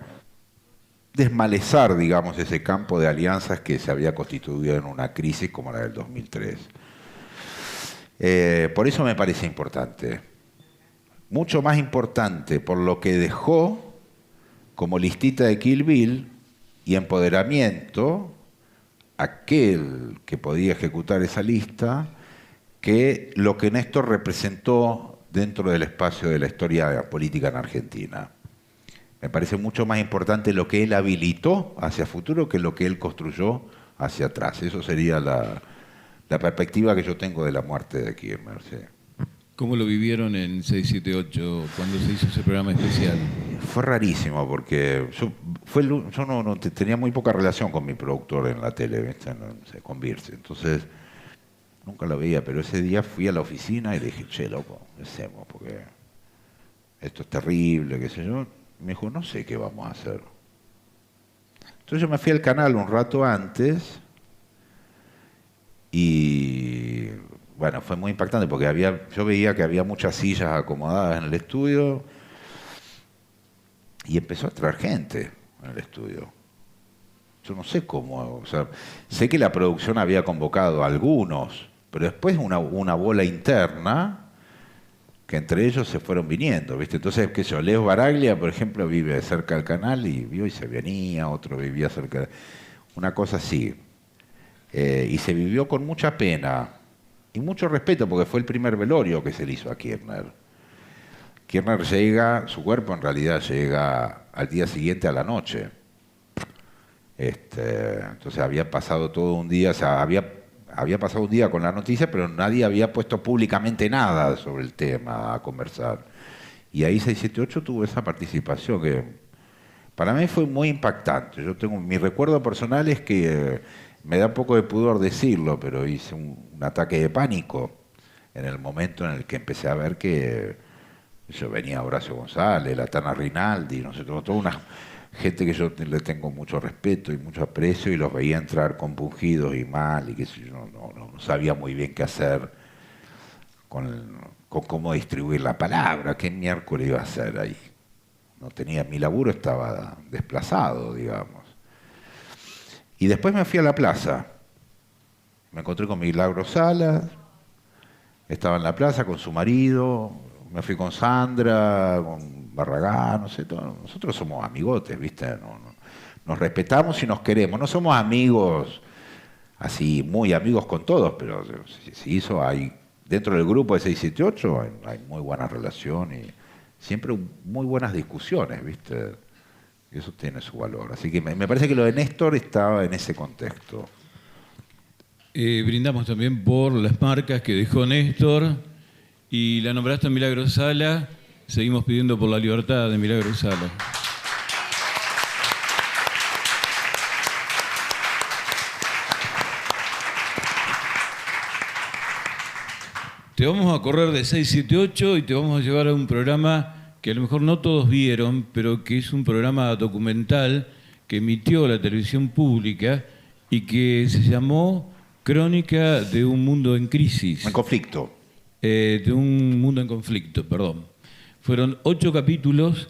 desmalezar, digamos, ese campo de alianzas que se había constituido en una crisis como la del 2003. Por eso me parece importante. Mucho más importante por lo que dejó como listita de Kill Bill y empoderamiento aquel que podía ejecutar esa lista, que lo que Néstor representó dentro del espacio de la historia política en Argentina. Me parece mucho más importante lo que él habilitó hacia futuro que lo que él construyó hacia atrás. Eso sería la perspectiva que yo tengo de la muerte de Kirchner. Sí. ¿Cómo lo vivieron en 678 cuando se hizo ese programa especial? Fue rarísimo porque yo no tenía muy poca relación con mi productor en la tele, ¿viste? Con Birce. Entonces nunca lo veía, pero ese día fui a la oficina y le dije: che, loco, ¿qué hacemos? Porque esto es terrible, qué sé yo. Me dijo: no sé qué vamos a hacer. Entonces yo me fui al canal un rato antes Y bueno, fue muy impactante porque yo veía que había muchas sillas acomodadas en el estudio y empezó a traer gente en el estudio. Yo no sé cómo, o sea, sé que la producción había convocado a algunos, pero después una bola interna que entre ellos se fueron viniendo, ¿viste? Entonces, qué sé yo, Leo Baraglia, por ejemplo, vive cerca del canal y vio y se venía, otro vivía cerca, una cosa así. Y se vivió con mucha pena y mucho respeto porque fue el primer velorio que se le hizo a Kirchner. Kirchner llega, su cuerpo en realidad llega al día siguiente a la noche. Entonces había pasado todo un día, o sea, había pasado un día con la noticia, pero nadie había puesto públicamente nada sobre el tema a conversar. Y ahí 678 tuvo esa participación que para mí fue muy impactante. Mi recuerdo personal es que me da un poco de pudor decirlo, pero hice un ataque de pánico en el momento en el que empecé a ver que yo venía Horacio González, la Tana Rinaldi, no sé, toda una gente que yo le tengo mucho respeto y mucho aprecio y los veía entrar compungidos y mal y que yo no sabía muy bien qué hacer con cómo distribuir la palabra, qué miércoles iba a hacer ahí. No tenía, mi laburo estaba desplazado, digamos. Y después me fui a la plaza. Me encontré con Milagro Salas, estaba en la plaza con su marido, me fui con Sandra, con Barragán, no sé, todo. Nosotros somos amigotes, ¿viste? Nos respetamos y nos queremos. No somos amigos así, muy amigos con todos, pero dentro del grupo de 678 hay muy buena relación y siempre muy buenas discusiones, ¿viste? Eso tiene su valor. Así que me parece que lo de Néstor estaba en ese contexto. Brindamos también por las marcas que dejó Néstor y la nombraste a Milagro Sala. Seguimos pidiendo por la libertad de Milagro Sala. Te vamos a correr de 678 y te vamos a llevar a un programa que a lo mejor no todos vieron, pero que es un programa documental que emitió la televisión pública y que se llamó Crónica de un mundo en crisis. En conflicto. De un mundo en conflicto, perdón. Fueron 8 capítulos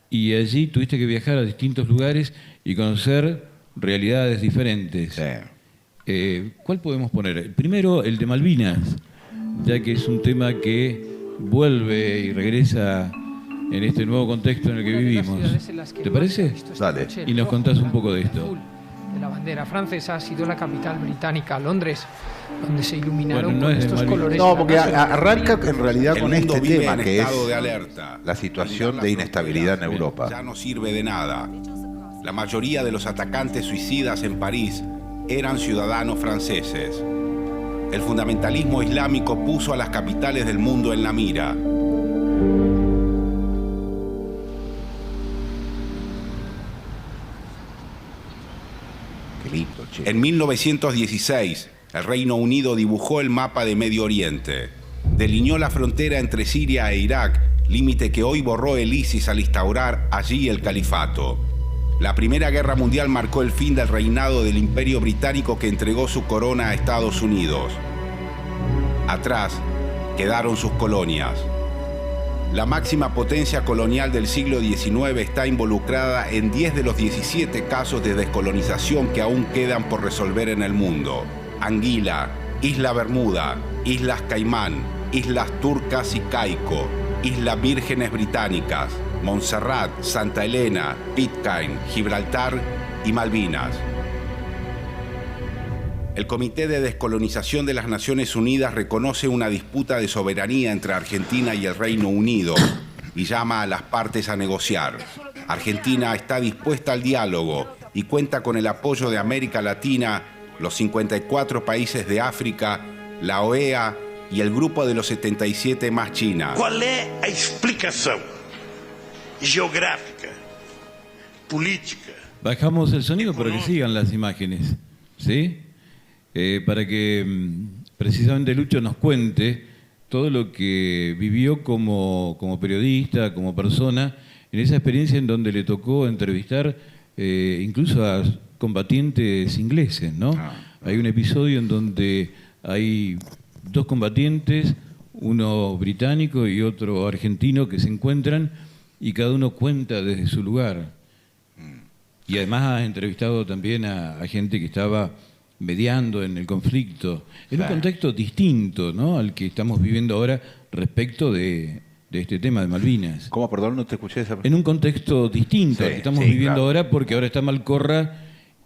y allí tuviste que viajar a distintos lugares y conocer realidades diferentes. Sí. ¿Cuál podemos poner? El primero, el de Malvinas, ya que es un tema que vuelve y regresa en este nuevo contexto en el que vivimos. ¿Te parece? Dale. Y nos contás un poco de esto. De la bandera francesa ha sido la capital británica, Londres, donde se iluminaron no con es de estos Malvinas. colores. No, porque arranca en realidad con este tema que es de alerta. la situación de inestabilidad en Europa. Ya no sirve de nada. La mayoría de los atacantes suicidas en París eran ciudadanos franceses. El fundamentalismo islámico puso a las capitales del mundo en la mira. En 1916, el Reino Unido dibujó el mapa de Medio Oriente. Delineó la frontera entre Siria e Irak, límite que hoy borró el ISIS al instaurar allí el califato. La Primera Guerra Mundial marcó el fin del reinado del Imperio Británico que entregó su corona a Estados Unidos. Atrás quedaron sus colonias. La máxima potencia colonial del siglo XIX está involucrada en 10 de los 17 casos de descolonización que aún quedan por resolver en el mundo. Anguila, Isla Bermuda, Islas Caimán, Islas Turcas y Caico, Islas Vírgenes Británicas, Montserrat, Santa Elena, Pitcairn, Gibraltar y Malvinas. El Comité de Descolonización de las Naciones Unidas reconoce una disputa de soberanía entre Argentina y el Reino Unido y llama a las partes a negociar. Argentina está dispuesta al diálogo y cuenta con el apoyo de América Latina, los 54 países de África, la OEA y el grupo de los 77 más China. ¿Cuál es la explicación geográfica, política? Bajamos el sonido para que sigan las imágenes, ¿sí? Para que precisamente Lucho nos cuente todo lo que vivió como periodista, como persona, en esa experiencia en donde le tocó entrevistar incluso a combatientes ingleses, ¿no? Hay un episodio en donde hay dos combatientes, uno británico y otro argentino, que se encuentran y cada uno cuenta desde su lugar. Y además has entrevistado también a gente que estaba mediando en el conflicto, en un contexto distinto, ¿no?, al que estamos viviendo ahora respecto de este tema de Malvinas. ¿Cómo? Perdón, no te escuché esa. En un contexto distinto al que estamos viviendo ahora, porque ahora está Malcorra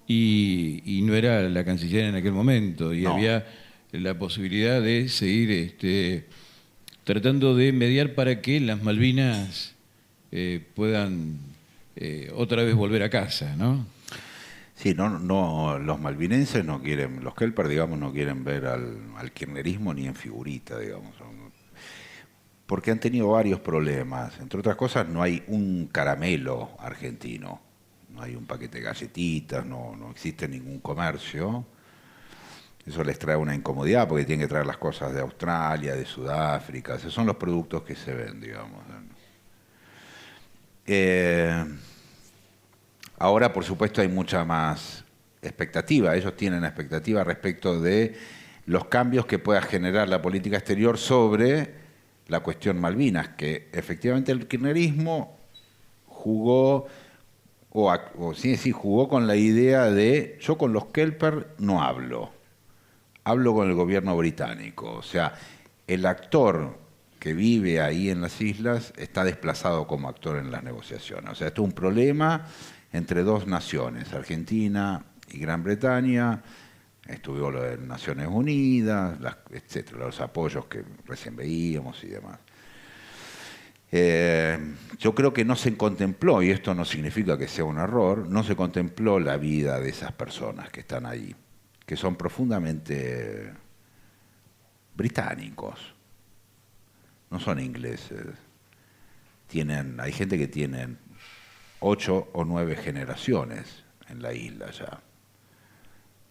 y no era la canciller en aquel momento, y había la posibilidad de seguir tratando de mediar para que las Malvinas puedan otra vez volver a casa, ¿no? Sí, los malvinenses no quieren, los Kelper, digamos, no quieren ver al kirchnerismo ni en figurita, digamos. Porque han tenido varios problemas. Entre otras cosas, no hay un caramelo argentino, no hay un paquete de galletitas, no existe ningún comercio. Eso les trae una incomodidad porque tienen que traer las cosas de Australia, de Sudáfrica. Esos son los productos que se ven, digamos. Ahora, por supuesto, hay mucha más expectativa. Ellos tienen expectativa respecto de los cambios que pueda generar la política exterior sobre la cuestión Malvinas, que efectivamente el kirchnerismo jugó, jugó con la idea de yo con los Kelper no hablo con el gobierno británico. O sea, el actor que vive ahí en las islas está desplazado como actor en las negociaciones. O sea, esto es un problema entre dos naciones, Argentina y Gran Bretaña. Estuvo lo de Naciones Unidas, etcétera, los apoyos que recién veíamos y demás. Yo creo que no se contempló, y esto no significa que sea un error, no se contempló la vida de esas personas que están ahí, que son profundamente británicos, no son ingleses. Hay gente que tienen 8 o 9 generaciones en la isla ya.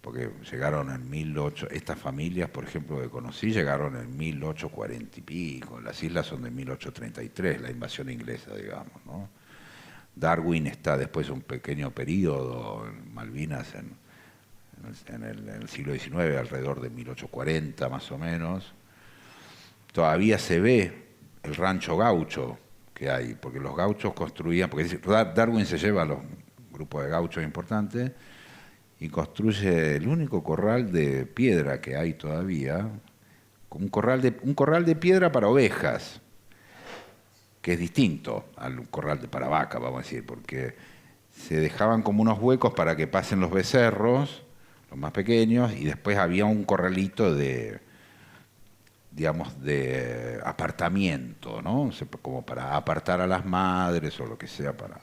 Porque llegaron en 1800, estas familias, por ejemplo, que conocí, llegaron en 1840 y pico. Las islas son de 1833, la invasión inglesa, digamos, ¿no? Darwin está después de un pequeño periodo en Malvinas en el siglo XIX, alrededor de 1840 más o menos. Todavía se ve el rancho gaucho que hay, porque los gauchos construían, porque Darwin se lleva a los grupos de gauchos importantes y construye el único corral de piedra que hay todavía, un corral de piedra para ovejas, que es distinto al corral para vacas, vamos a decir, porque se dejaban como unos huecos para que pasen los becerros, los más pequeños, y después había un corralito de apartamiento, ¿no? Como para apartar a las madres o lo que sea para...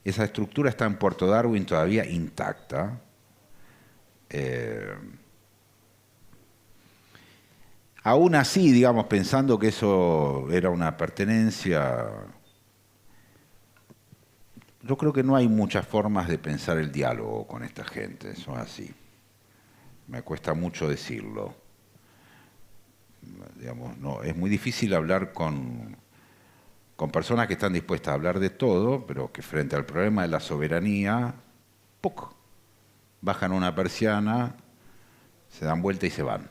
Esa estructura está en Puerto Darwin todavía intacta. Aún así, digamos, pensando que eso era una pertenencia, yo creo que no hay muchas formas de pensar el diálogo con esta gente, eso es así. Me cuesta mucho decirlo. Digamos, no, es muy difícil hablar con personas que están dispuestas a hablar de todo, pero que frente al problema de la soberanía, ¡puc!, bajan una persiana, se dan vuelta y se van.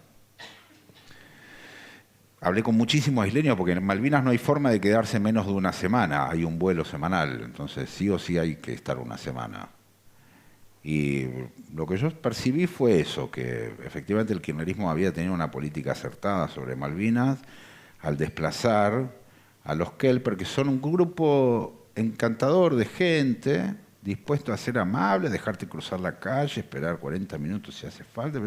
Hablé con muchísimos isleños porque en Malvinas no hay forma de quedarse menos de una semana, hay un vuelo semanal, entonces sí o sí hay que estar una semana. Y lo que yo percibí fue eso, que efectivamente el kirchnerismo había tenido una política acertada sobre Malvinas al desplazar a los Kelper, que son un grupo encantador de gente, dispuesto a ser amable, dejarte cruzar la calle, esperar 40 minutos si hace falta,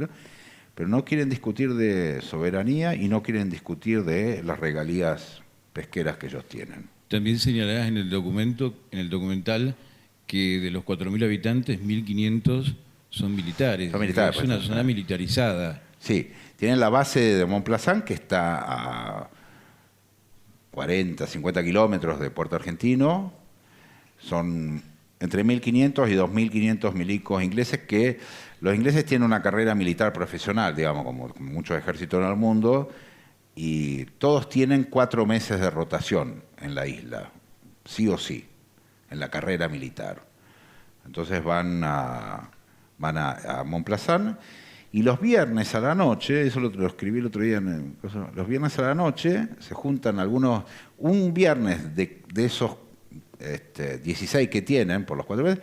pero no quieren discutir de soberanía y no quieren discutir de las regalías pesqueras que ellos tienen. También señalás en el documental, que de los 4.000 habitantes, 1.500 son militares. Son militares. Es una zona militarizada. Sí, tienen la base de Montplazán, que está a 40, 50 kilómetros de Puerto Argentino. Son entre 1.500 y 2.500 milicos ingleses, que los ingleses tienen una carrera militar profesional, digamos, como muchos ejércitos en el mundo, y todos tienen 4 meses de rotación en la isla, sí o sí, en la carrera militar. Entonces van a Montplazán Y los viernes a la noche, eso lo escribí el otro día, los viernes a la noche se juntan un viernes de esos 16 que tienen, por los 4 meses,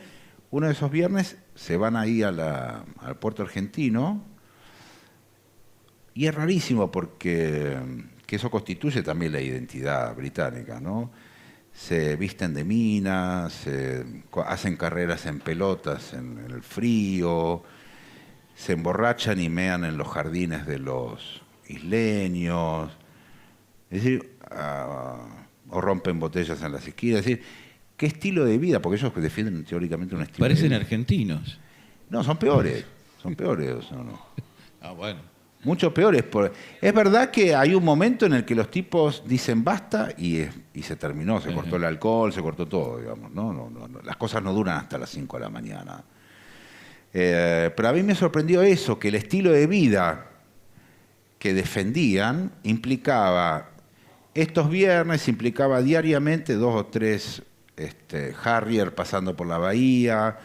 uno de esos viernes se van ahí al puerto argentino, y es rarísimo porque que eso constituye también la identidad británica, ¿no? Se visten de minas, hacen carreras en pelotas en el frío, se emborrachan y mean en los jardines de los isleños, es decir, o rompen botellas en las esquinas, es decir, ¿qué estilo de vida? Porque ellos defienden teóricamente un estilo Parecen de vida. argentinos. No, son peores, ¿no? Ah, bueno. Mucho peores. Es verdad que hay un momento en el que los tipos dicen basta y se terminó, se cortó el alcohol, se cortó todo, digamos, ¿no? Las cosas no duran hasta las 5 de la mañana. Pero a mí me sorprendió eso, que el estilo de vida que defendían implicaba, estos viernes implicaba diariamente 2 o 3 Harrier pasando por la bahía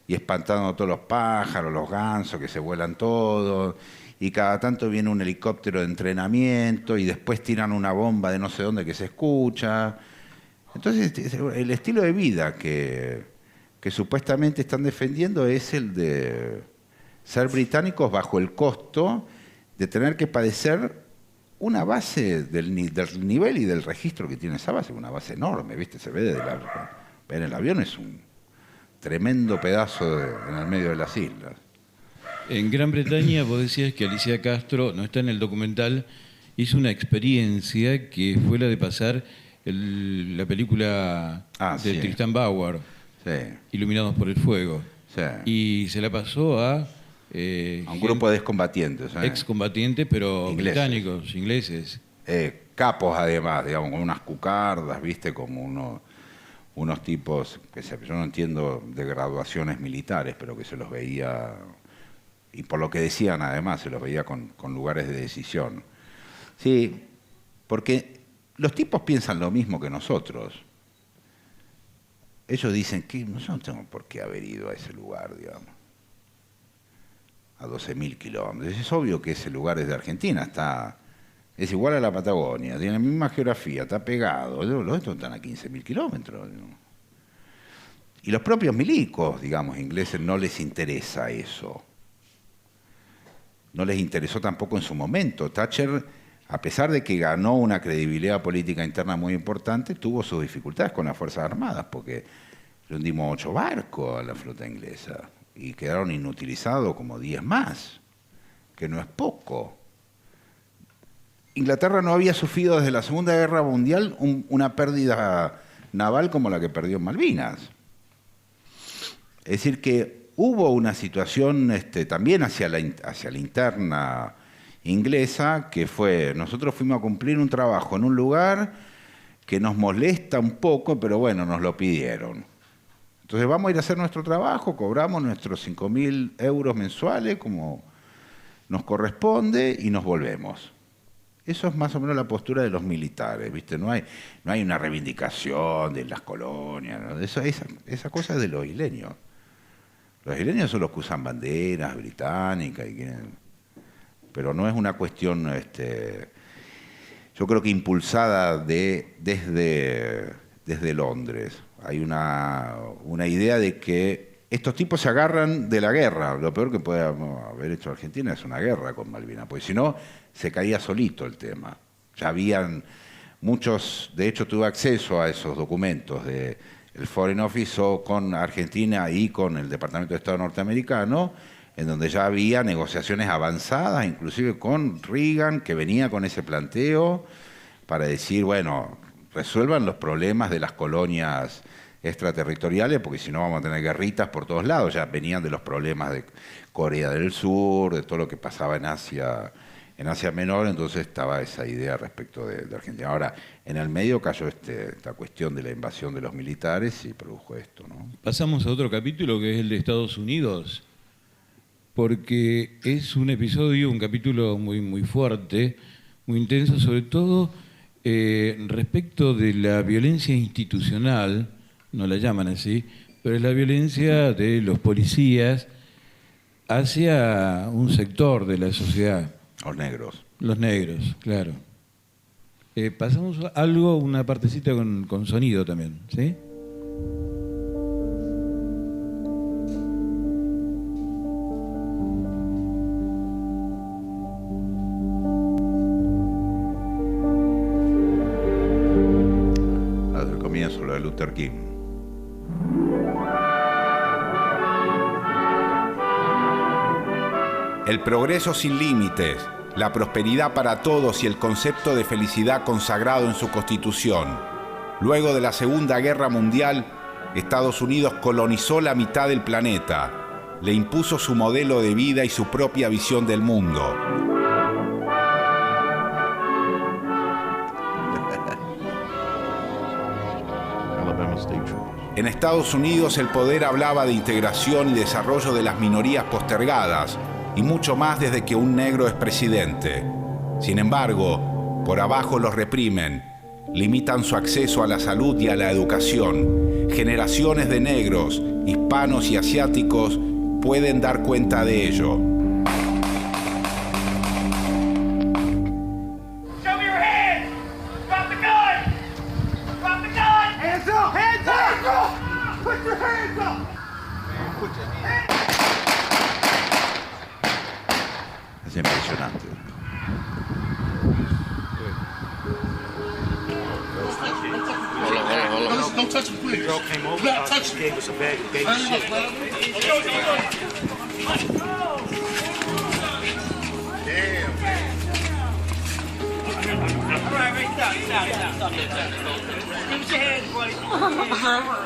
y espantando a todos los pájaros, los gansos que se vuelan todos, y cada tanto viene un helicóptero de entrenamiento y después tiran una bomba de no sé dónde que se escucha. Entonces el estilo de vida que supuestamente están defendiendo es el de ser británicos bajo el costo de tener que padecer una base del nivel y del registro que tiene esa base, una base enorme, ¿viste? Se ve ver el avión, es un tremendo pedazo en el medio de las islas. En Gran Bretaña vos decías que Alicia Castro, no está en el documental, hizo una experiencia que fue la de pasar la película de sí. Tristan Bauer, Sí. Iluminados por el Fuego. Sí. Y se la pasó a un grupo de excombatientes. excombatientes, pero británicos, ingleses. Capos además, digamos, con unas cucardas, ¿viste? Como unos tipos, yo no entiendo de graduaciones militares, pero que se los veía, y por lo que decían además, se los veía con lugares de decisión. Sí, porque los tipos piensan lo mismo que nosotros. Ellos dicen que yo no tengo por qué haber ido a ese lugar, digamos, a 12.000 kilómetros. Es obvio que ese lugar es de Argentina, es igual a la Patagonia, tiene la misma geografía, está pegado. Los estos están a 15.000 kilómetros. ¿No? Y los propios milicos, digamos, ingleses, no les interesa eso. No les interesó tampoco en su momento. Thatcher, a pesar de que ganó una credibilidad política interna muy importante, tuvo sus dificultades con las Fuerzas Armadas, porque le hundimos 8 barcos a la flota inglesa y quedaron inutilizados como 10 más, que no es poco. Inglaterra no había sufrido desde la Segunda Guerra Mundial una pérdida naval como la que perdió en Malvinas. Es decir, que hubo una situación también hacia la interna inglesa, que fue, nosotros fuimos a cumplir un trabajo en un lugar que nos molesta un poco, pero bueno, nos lo pidieron. Entonces vamos a ir a hacer nuestro trabajo, cobramos nuestros 5.000 euros mensuales como nos corresponde y nos volvemos. Eso es más o menos la postura de los militares, ¿viste? No hay una reivindicación de las colonias, ¿no? Esa cosa es de los isleños. Los isleños son los que usan banderas británicas, pero no es una cuestión, yo creo que impulsada desde Londres. Hay una idea de que estos tipos se agarran de la guerra. Lo peor que puede haber hecho Argentina es una guerra con Malvinas, porque si no, se caía solito el tema. Ya habían muchos, de hecho tuve acceso a esos documentos del Foreign Office con Argentina y con el Departamento de Estado norteamericano, en donde ya había negociaciones avanzadas, inclusive con Reagan, que venía con ese planteo para decir, bueno, resuelvan los problemas de las colonias extraterritoriales, porque si no vamos a tener guerritas por todos lados. Ya venían de los problemas de Corea del Sur, de todo lo que pasaba en Asia Menor, entonces estaba esa idea respecto de Argentina. Ahora, en el medio cayó esta cuestión de la invasión de los militares y produjo esto, ¿no? Pasamos a otro capítulo que es el de Estados Unidos, porque es un capítulo muy, muy fuerte, muy intenso, sobre todo respecto de la violencia institucional, no la llaman así, pero es la violencia de los policías hacia un sector de la sociedad. Los negros. Los negros, claro. Pasamos algo, una partecita con sonido también, ¿sí? Al comienzo, lo de Luther King. El progreso sin límites, la prosperidad para todos y el concepto de felicidad consagrado en su Constitución. Luego de la Segunda Guerra Mundial, Estados Unidos colonizó la mitad del planeta, le impuso su modelo de vida y su propia visión del mundo. En Estados Unidos el poder hablaba de integración y desarrollo de las minorías postergadas, y mucho más desde que un negro es presidente. Sin embargo, por abajo los reprimen, limitan su acceso a la salud y a la educación. Generaciones de negros, hispanos y asiáticos pueden dar cuenta de ello. Es impresionante. Don't touch him, please. Girl came over, not touch him. Gave us a bag of baby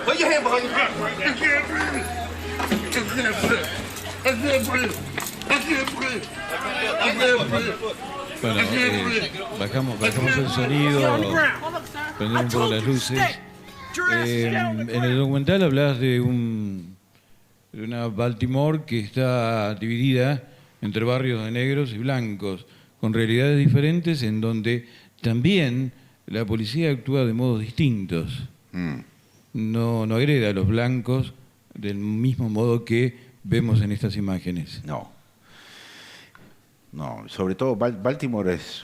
Put your hand behind your back. I can't breathe. I can't breathe. I can't breathe. I can't breathe. Bueno, bajamos el sonido, prendemos un poco las luces. En el documental hablas de una Baltimore que está dividida entre barrios de negros y blancos, con realidades diferentes en donde también la policía actúa de modos distintos. No agrede a los blancos del mismo modo que vemos en estas imágenes. No, sobre todo Baltimore es...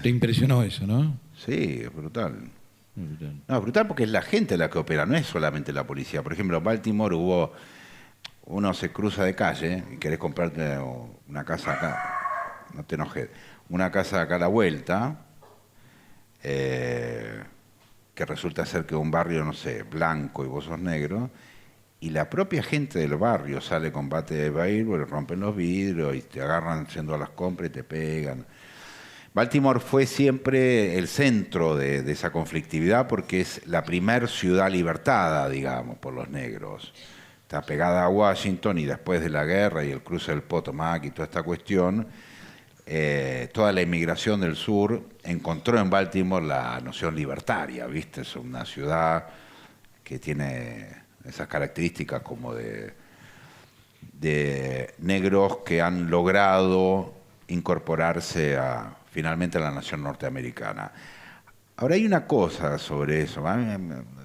Te impresionó eso, ¿no? Sí, es brutal. No, es brutal porque es la gente la que opera, no es solamente la policía. Por ejemplo, en Baltimore uno se cruza de calle y querés comprarte una casa acá, no te enojes, una casa acá a la vuelta, que resulta ser que un barrio, no sé, blanco y vos sos negro, y la propia gente del barrio sale con bate de béisbol, rompen los vidrios y te agarran yendo a las compras y te pegan. Baltimore fue siempre el centro de esa conflictividad porque es la primer ciudad libertada, digamos, por los negros. Está pegada a Washington y después de la guerra y el cruce del Potomac y toda esta cuestión, toda la inmigración del sur encontró en Baltimore la noción libertaria, ¿viste? Es una ciudad que tiene esas características como de negros que han logrado incorporarse finalmente a la nación norteamericana. Ahora hay una cosa sobre eso,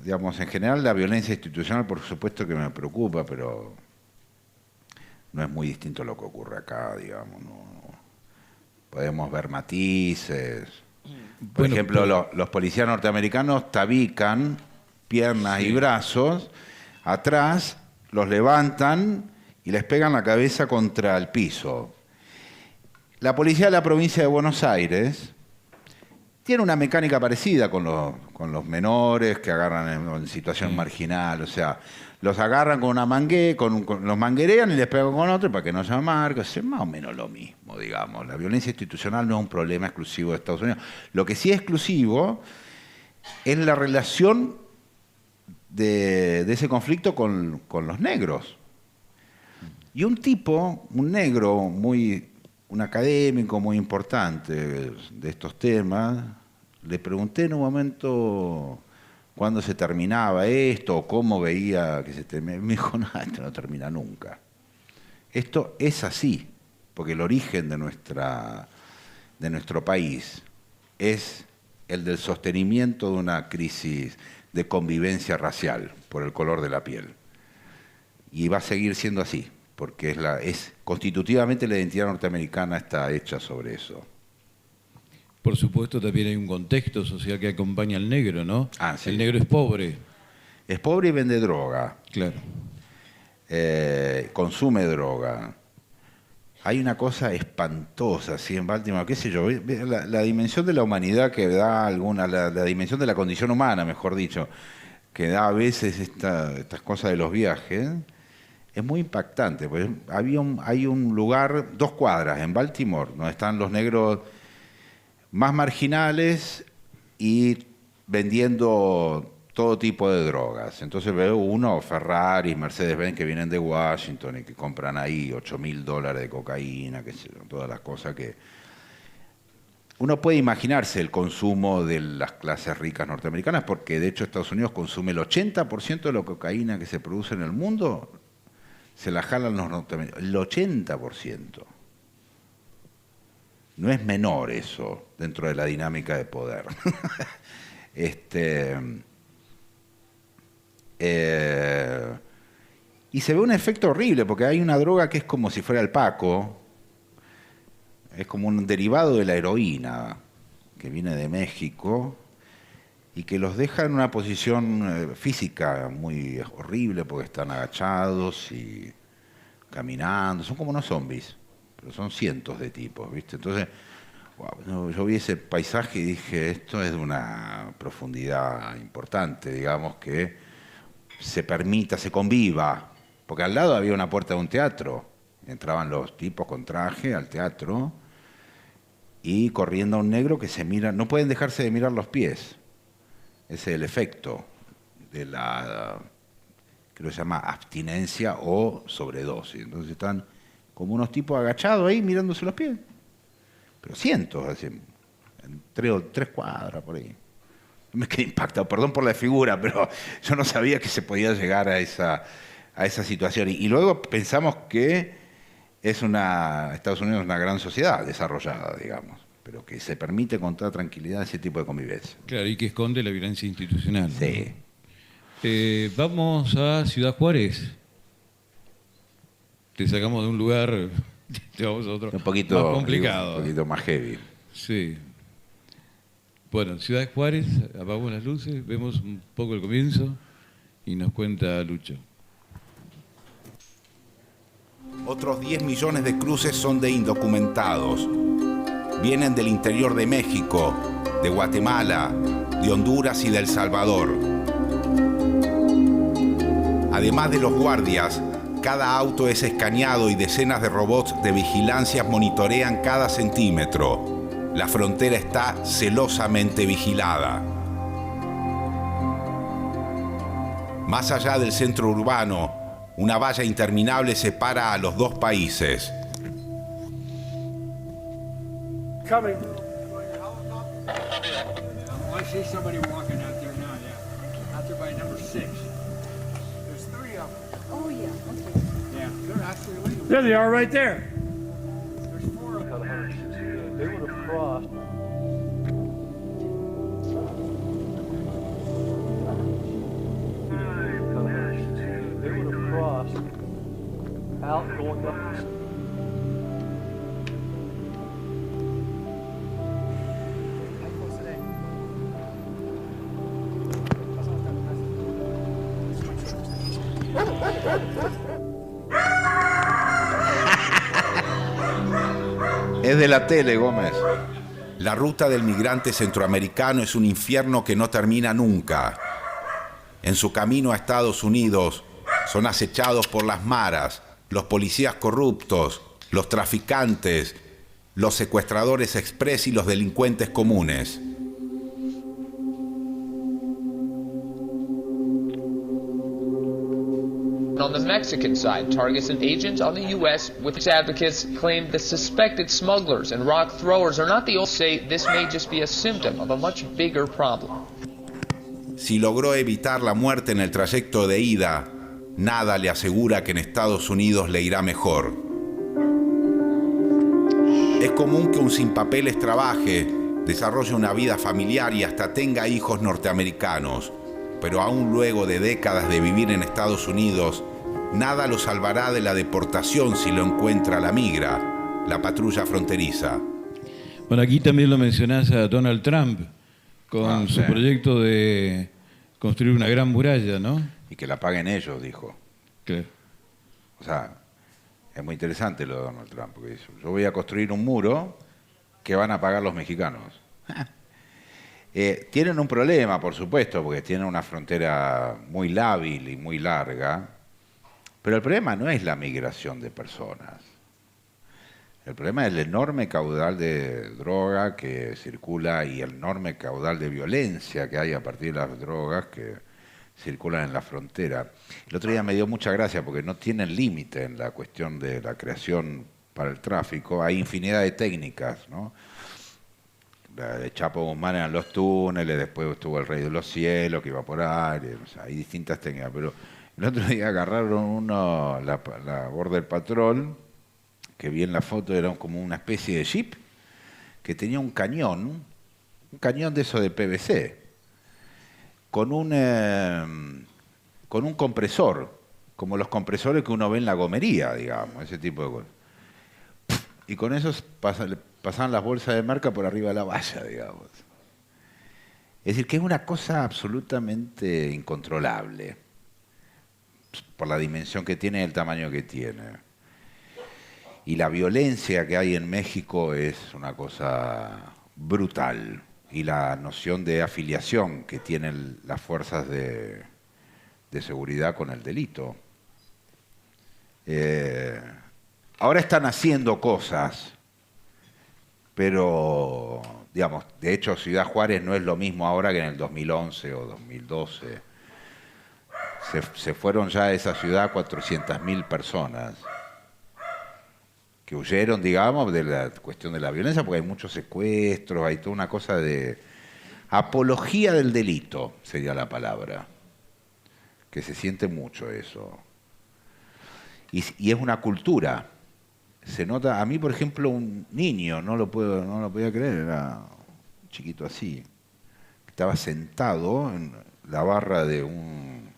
digamos, en general la violencia institucional por supuesto que me preocupa, pero no es muy distinto a lo que ocurre acá, digamos, no. Podemos ver matices. Por ejemplo, los policías norteamericanos tabican piernas y brazos atrás, los levantan y les pegan la cabeza contra el piso. La policía de la provincia de Buenos Aires tiene una mecánica parecida con los menores que agarran en situación marginal, o sea, los agarran con una los manguerean y les pegan con otro para que no se amarguen, es más o menos lo mismo, digamos. La violencia institucional no es un problema exclusivo de Estados Unidos. Lo que sí es exclusivo es la relación de ese conflicto con los negros. Y un negro un académico muy importante de estos temas, le pregunté en un momento cuándo se terminaba esto, o cómo veía que se terminaba. Me dijo, no, esto no termina nunca. Esto es así, porque el origen de nuestro país es el del sostenimiento de una crisis de convivencia racial por el color de la piel. Y va a seguir siendo así. porque constitutivamente la identidad norteamericana está hecha sobre eso. Por supuesto, también hay un contexto social que acompaña al negro, ¿no? Sí. El negro es pobre. Es pobre y vende droga. Claro. Consume droga. Hay una cosa espantosa, así en Baltimore, qué sé yo, la dimensión de la humanidad que da la dimensión de la condición humana, mejor dicho, que da a veces estas cosas de los viajes, es muy impactante. Pues hay un lugar, 2 cuadras en Baltimore, donde están los negros más marginales y vendiendo todo tipo de drogas. Entonces veo Ferrari, Mercedes-Benz que vienen de Washington y que compran ahí $8.000 de cocaína, qué sé yo, todas las cosas que... Uno puede imaginarse el consumo de las clases ricas norteamericanas, porque de hecho Estados Unidos consume el 80% de la cocaína que se produce en el mundo, se la jalan los norteamericanos, el 80%. No es menor eso dentro de la dinámica de poder. Y se ve un efecto horrible, porque hay una droga que es como si fuera el Paco, es como un derivado de la heroína, que viene de México, y que los deja en una posición física muy horrible, porque están agachados y caminando, son como unos zombies, pero son cientos de tipos, ¿viste? Entonces, wow, yo vi ese paisaje y dije, esto es de una profundidad importante, digamos, que se permita, se conviva, porque al lado había una puerta de un teatro, entraban los tipos con traje al teatro y corriendo a un negro que se mira, no pueden dejarse de mirar los pies, ese es el efecto de la, creo que se llama abstinencia o sobredosis, entonces están como unos tipos agachados ahí mirándose los pies, pero cientos, así, en 3 cuadras por ahí. Me quedé impactado, perdón por la figura, pero yo no sabía que se podía llegar a esa situación. Y luego pensamos que Estados Unidos es una gran sociedad desarrollada, digamos, pero que se permite con toda tranquilidad ese tipo de convivencia. Claro, y que esconde la violencia institucional. Sí. Vamos a Ciudad Juárez. Te sacamos de un lugar, te vamos a otro Un poquito más complicado. Un poquito más heavy. Sí. Bueno, Ciudad Juárez, apagamos las luces, vemos un poco el comienzo y nos cuenta Lucho. Otros 10 millones de cruces son de indocumentados. Vienen del interior de México, de Guatemala, de Honduras y de El Salvador. Además de los guardias, cada auto es escaneado y decenas de robots de vigilancia monitorean cada centímetro. La frontera está celosamente vigilada. Más allá del centro urbano, una valla interminable separa a los 2 países. Coming. I see somebody walking out there now, yeah. Out there by number 6. There's 3 of them. Oh, yeah, okay. Yeah, they're actually legal. There they are right there. There's 4 of them. They would have crossed. They would have crossed out going up. Es de la tele, Gómez. La ruta del migrante centroamericano es un infierno que no termina nunca. En su camino a Estados Unidos son acechados por las maras, los policías corruptos, los traficantes, los secuestradores express y los delincuentes comunes. On the Mexican side, targets and agents on the U.S. with its advocates claim the suspected smugglers and rock throwers are not the only. Say this may just be a symptom of a much bigger problem. Si logró evitar la muerte en el trayecto de ida, nada le asegura que en Estados Unidos le irá mejor. Es común que un sin papeles trabaje, desarrolle una vida familiar y hasta tenga hijos norteamericanos, pero aún luego de décadas de vivir en Estados Unidos, Nada lo salvará de la deportación si lo encuentra la migra, la patrulla fronteriza. Bueno, aquí también lo mencionás a Donald Trump con su proyecto de construir una gran muralla, ¿no? Y que la paguen ellos, dijo. Claro. O sea, es muy interesante lo de Donald Trump, porque dice, yo voy a construir un muro que van a pagar los mexicanos. Tienen un problema, por supuesto, porque tienen una frontera muy lábil y muy larga, pero el problema no es la migración de personas. El problema es el enorme caudal de droga que circula y el enorme caudal de violencia que hay a partir de las drogas que circulan en la frontera. El otro día me dio mucha gracia porque no tienen límite en la cuestión de la creación para el tráfico. Hay infinidad de técnicas, ¿no? La de Chapo Guzmán eran los túneles, después estuvo el Rey de los Cielos que iba por aire, o sea, hay distintas técnicas. Pero el otro día agarraron la Border Patrol, que vi en la foto, era como una especie de jeep que tenía un cañón de eso de PVC, con un compresor, como los compresores que uno ve en la gomería, digamos, ese tipo de cosas. Y con esos pasaban las bolsas de marca por arriba de la valla, digamos. Es decir, que es una cosa absolutamente incontrolable por la dimensión que tiene y el tamaño que tiene. Y la violencia que hay en México es una cosa brutal. Y la noción de afiliación que tienen las fuerzas de seguridad con el delito. Ahora están haciendo cosas, pero, digamos, de hecho Ciudad Juárez no es lo mismo ahora que en el 2011 o 2012. Se fueron ya a esa ciudad 400.000 personas que huyeron, digamos, de la cuestión de la violencia, porque hay muchos secuestros, hay toda una cosa de apología del delito, sería la palabra, que se siente mucho eso. Y es una cultura. Se nota, a mí, por ejemplo, un niño, no lo podía creer, era un chiquito así, estaba sentado en la barra de un...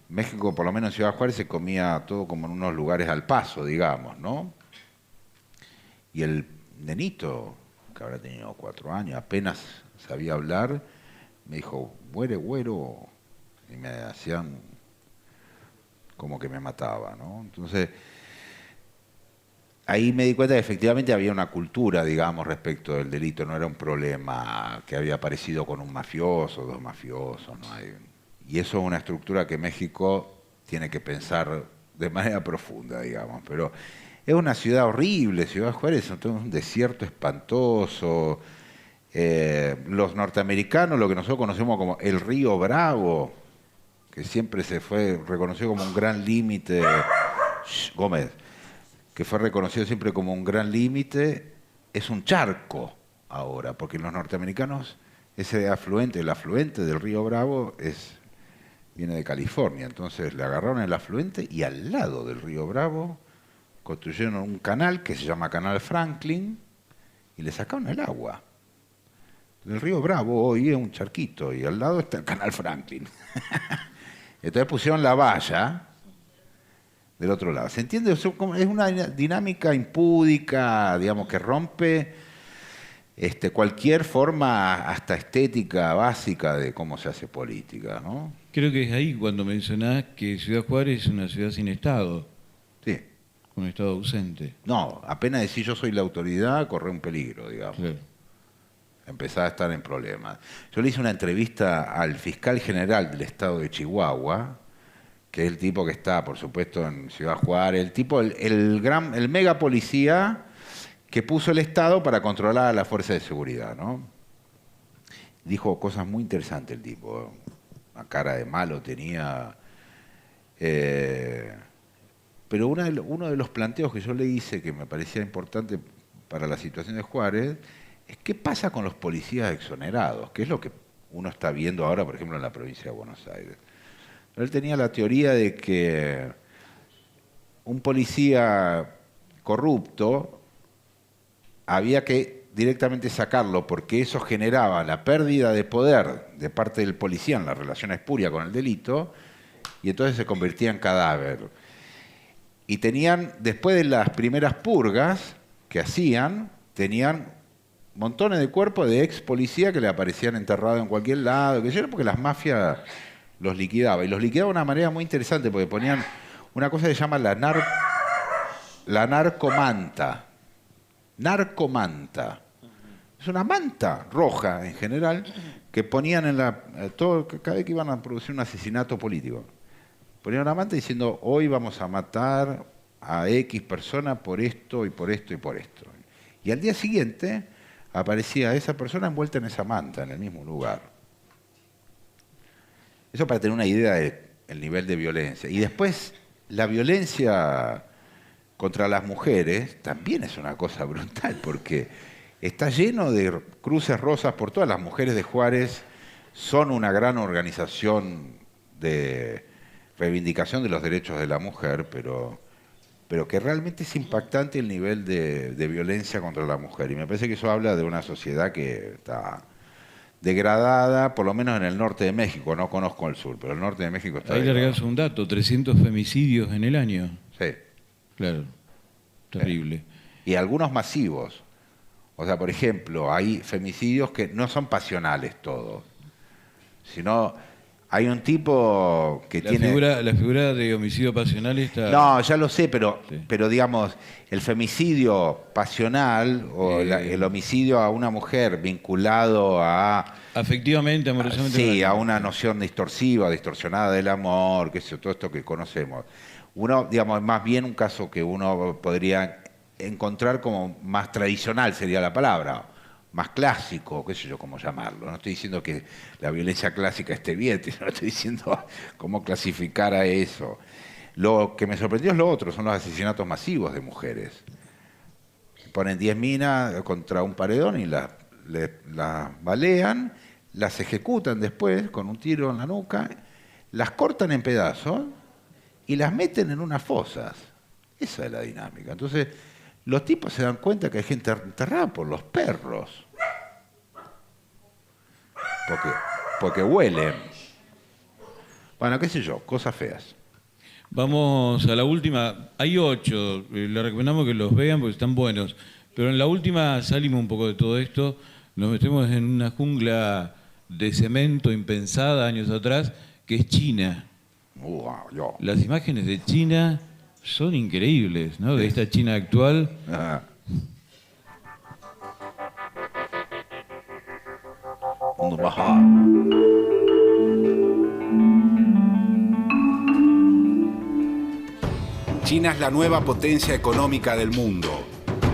México, por lo menos en Ciudad Juárez, se comía todo como en unos lugares al paso, digamos, ¿no? Y el nenito, que habrá tenido 4 años, apenas sabía hablar, me dijo, muere güero, y me hacían como que me mataba, ¿no? Entonces, ahí me di cuenta que efectivamente había una cultura, digamos, respecto del delito, no era un problema que había aparecido con un mafioso, 2 mafiosos, ¿no? Y eso es una estructura que México tiene que pensar de manera profunda, digamos, pero... Es una ciudad horrible, Ciudad Juárez, es un desierto espantoso. Los norteamericanos, lo que nosotros conocemos como el Río Bravo, que siempre se fue reconocido como un gran límite, Gómez, que fue reconocido siempre como un gran límite, es un charco ahora, porque los norteamericanos, ese afluente, el afluente del Río Bravo viene de California, entonces le agarraron el afluente y al lado del Río Bravo construyeron un canal que se llama Canal Franklin y le sacaron el agua. El río Bravo hoy es un charquito y al lado está el Canal Franklin. Entonces pusieron la valla del otro lado. ¿Se entiende? Es una dinámica impúdica, digamos, que rompe cualquier forma hasta estética básica de cómo se hace política, ¿no? Creo que es ahí cuando mencionás que Ciudad Juárez es una ciudad sin Estado. Sí. Un Estado ausente. No, apenas decir yo soy la autoridad, corre un peligro, digamos. Claro. Empezar a estar en problemas. Yo le hice una entrevista al fiscal general del estado de Chihuahua, que es el tipo que está, por supuesto, en Ciudad Juárez, el tipo, el mega policía que puso el Estado para controlar a la fuerza de seguridad, ¿no? Dijo cosas muy interesantes el tipo. Una cara de malo tenía... Pero uno de los planteos que yo le hice, que me parecía importante para la situación de Juárez, es qué pasa con los policías exonerados, que es lo que uno está viendo ahora, por ejemplo, en la provincia de Buenos Aires. Él tenía la teoría de que un policía corrupto había que directamente sacarlo, porque eso generaba la pérdida de poder de parte del policía en la relación espuria con el delito, y entonces se convertía en cadáver. Y tenían, después de las primeras purgas que hacían, tenían montones de cuerpos de ex policía que le aparecían enterrados en cualquier lado, que yo, porque las mafias los liquidaban. Y los liquidaban de una manera muy interesante, porque ponían una cosa que se llama la narcomanta. Narcomanta. Es una manta roja, en general, que ponían en cada vez que iban a producir un asesinato político. Ponían una manta diciendo, hoy vamos a matar a X persona por esto y por esto y por esto. Y al día siguiente aparecía esa persona envuelta en esa manta, en el mismo lugar. Eso para tener una idea del nivel de violencia. Y después, la violencia contra las mujeres también es una cosa brutal, porque está lleno de cruces rosas por todas. Las mujeres de Juárez son una gran organización de reivindicación de los derechos de la mujer, pero que realmente es impactante el nivel de violencia contra la mujer. Y me parece que eso habla de una sociedad que está degradada, por lo menos en el norte de México. No conozco el sur, pero el norte de México está ahí degradado. largás un dato, 300 femicidios en el año. Sí. Claro, terrible. Sí. Y algunos masivos. O sea, por ejemplo, hay femicidios que no son pasionales todos, sino hay un tipo que tiene... La figura de homicidio pasional está... No, ya lo sé, pero, Sí. pero digamos, el femicidio pasional o el homicidio a una mujer vinculado a... Afectivamente, amorosamente. Sí, a una noción distorsionada del amor, qué sé yo, todo esto que conocemos. Uno, digamos, más bien un caso que uno podría encontrar como más tradicional sería la palabra, más clásico, qué sé yo cómo llamarlo. No estoy diciendo que la violencia clásica esté bien, no estoy diciendo cómo clasificar a eso. Lo que me sorprendió es lo otro, son los asesinatos masivos de mujeres. Ponen 10 minas contra un paredón y las balean, las ejecutan después con un tiro en la nuca, las cortan en pedazos y las meten en unas fosas. Esa es la dinámica. Entonces, los tipos se dan cuenta que hay gente enterrada por los perros. Porque huelen. Bueno, qué sé yo, cosas feas. Vamos a la última. Hay 8, les recomendamos que los vean porque están buenos. Pero en la última salimos un poco de todo esto, nos metemos en una jungla de cemento impensada años atrás, que es China. Las imágenes de China son increíbles, ¿no? De esta China actual. China es la nueva potencia económica del mundo.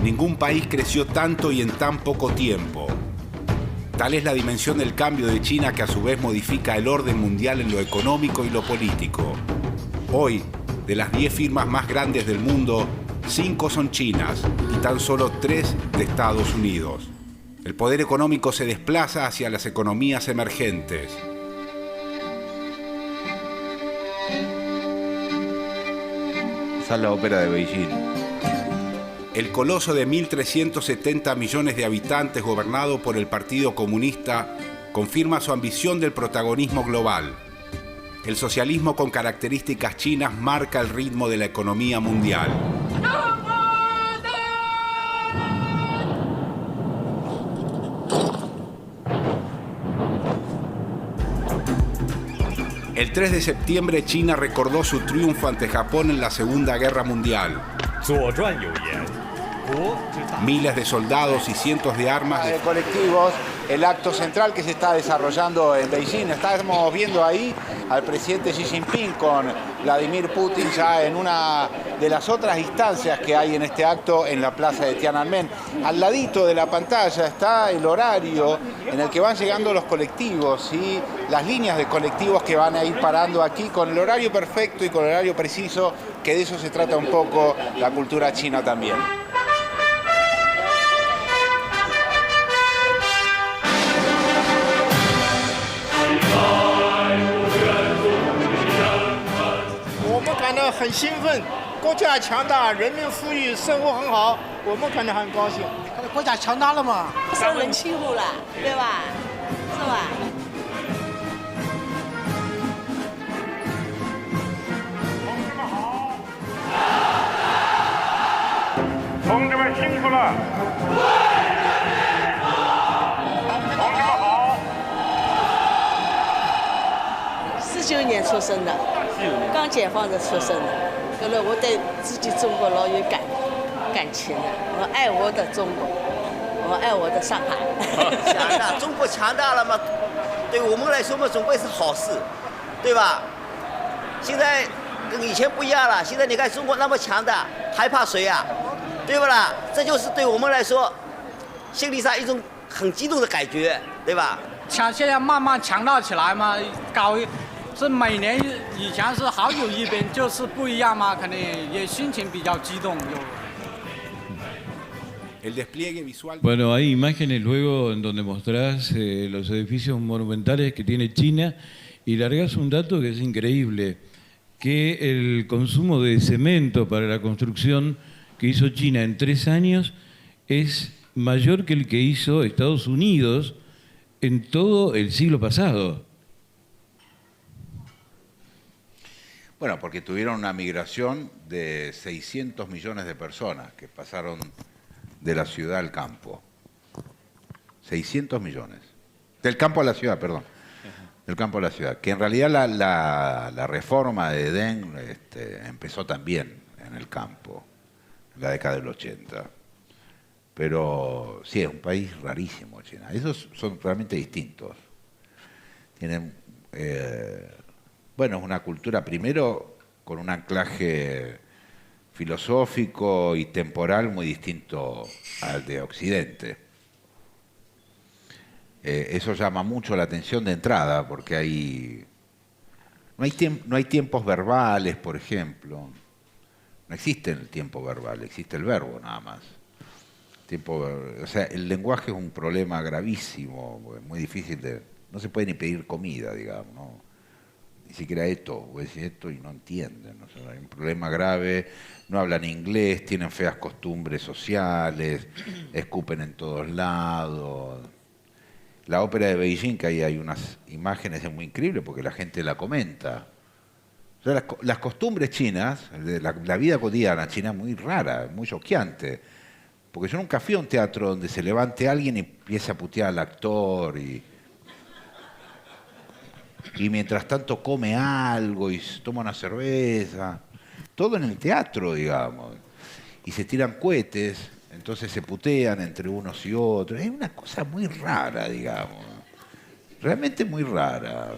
Ningún país creció tanto y en tan poco tiempo. Tal es la dimensión del cambio de China que a su vez modifica el orden mundial en lo económico y lo político. Hoy, de las 10 firmas más grandes del mundo, 5 son chinas y tan solo 3 de Estados Unidos. El poder económico se desplaza hacia las economías emergentes. Esa es la ópera de Beijing. El coloso de 1.370 millones de habitantes gobernado por el Partido Comunista confirma su ambición del protagonismo global. El socialismo con características chinas marca el ritmo de la economía mundial. El 3 de septiembre China recordó su triunfo ante Japón en la Segunda Guerra Mundial. Miles de soldados y cientos de armas de colectivos, el acto central que se está desarrollando en Beijing. Estamos viendo ahí al presidente Xi Jinping con Vladimir Putin ya en una de las otras instancias que hay en este acto en la plaza de Tiananmen. Al ladito de la pantalla está el horario en el que van llegando los colectivos y las líneas de colectivos que van a ir parando aquí con el horario perfecto y con el horario preciso, que de eso se trata un poco la cultura china también. 同志们辛苦了！同志们好！49年出生的，刚解放的出生的，后来我对自己中国老有感情的，我爱我的中国，我爱我的上海。强大，中国强大了嘛，对我们来说嘛，总归是好事，对吧？现在跟以前不一样了，现在你看中国那么强大，还怕谁啊？对不啦？这就是对我们来说，心理上一种很激动的感觉，对吧？现在慢慢强大起来嘛，是每年以前是好久一遍，就是不一样嘛，肯定也心情比较激动。Bueno, hay imágenes luego en donde mostrás los edificios monumentales que tiene China y largás un dato que es increíble, que el consumo de cemento para la construcción que hizo China en 3 años es mayor que el que hizo Estados Unidos en todo el siglo pasado. Bueno, porque tuvieron una migración de 600 millones de personas que pasaron de la ciudad al campo. 600 millones. Del campo a la ciudad, perdón. Del campo a la ciudad. Que en realidad la reforma de Deng empezó también en el campo, en la década del 80. Pero sí, es un país rarísimo, China. Esos son realmente distintos. Tienen, bueno, es una cultura primero con un anclaje filosófico y temporal muy distinto al de Occidente. Eso llama mucho la atención de entrada, porque no hay tiempos verbales, por ejemplo. No existe el tiempo verbal, existe el verbo nada más. O sea, el lenguaje es un problema gravísimo, muy difícil de... No se puede ni pedir comida, digamos, ¿no? Ni siquiera esto, o decir esto y no entienden. O sea, hay un problema grave, no hablan inglés, tienen feas costumbres sociales, escupen en todos lados. La ópera de Beijing, que ahí hay unas imágenes, es muy increíble porque la gente la comenta. O sea, las costumbres chinas, la vida cotidiana china es muy rara, muy choqueante. Porque yo nunca fui a un teatro donde se levante alguien y empiece a putear al actor y mientras tanto come algo y se toma una cerveza. Todo en el teatro, digamos. Y se tiran cohetes, entonces se putean entre unos y otros. Es una cosa muy rara, digamos. Realmente muy rara.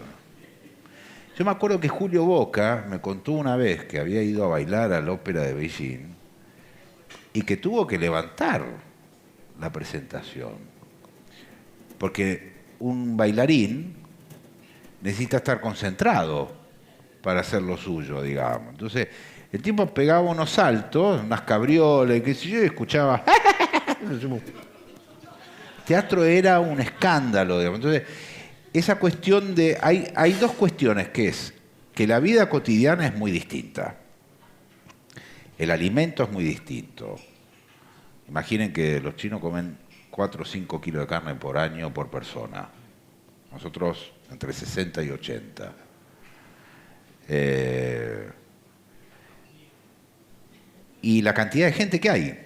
Yo me acuerdo que Julio Boca me contó una vez que había ido a bailar a la ópera de Beijing y que tuvo que levantar la presentación. Porque un bailarín necesita estar concentrado para hacer lo suyo, digamos. Entonces, el tipo pegaba unos saltos, unas cabriolas, qué sé yo, y escuchaba... Teatro era un escándalo, digamos. Entonces, esa cuestión de... Hay dos cuestiones, que es que la vida cotidiana es muy distinta. El alimento es muy distinto. Imaginen que los chinos comen 4 o 5 kilos de carne por año por persona. Nosotros entre 60 y 80. Y la cantidad de gente que hay.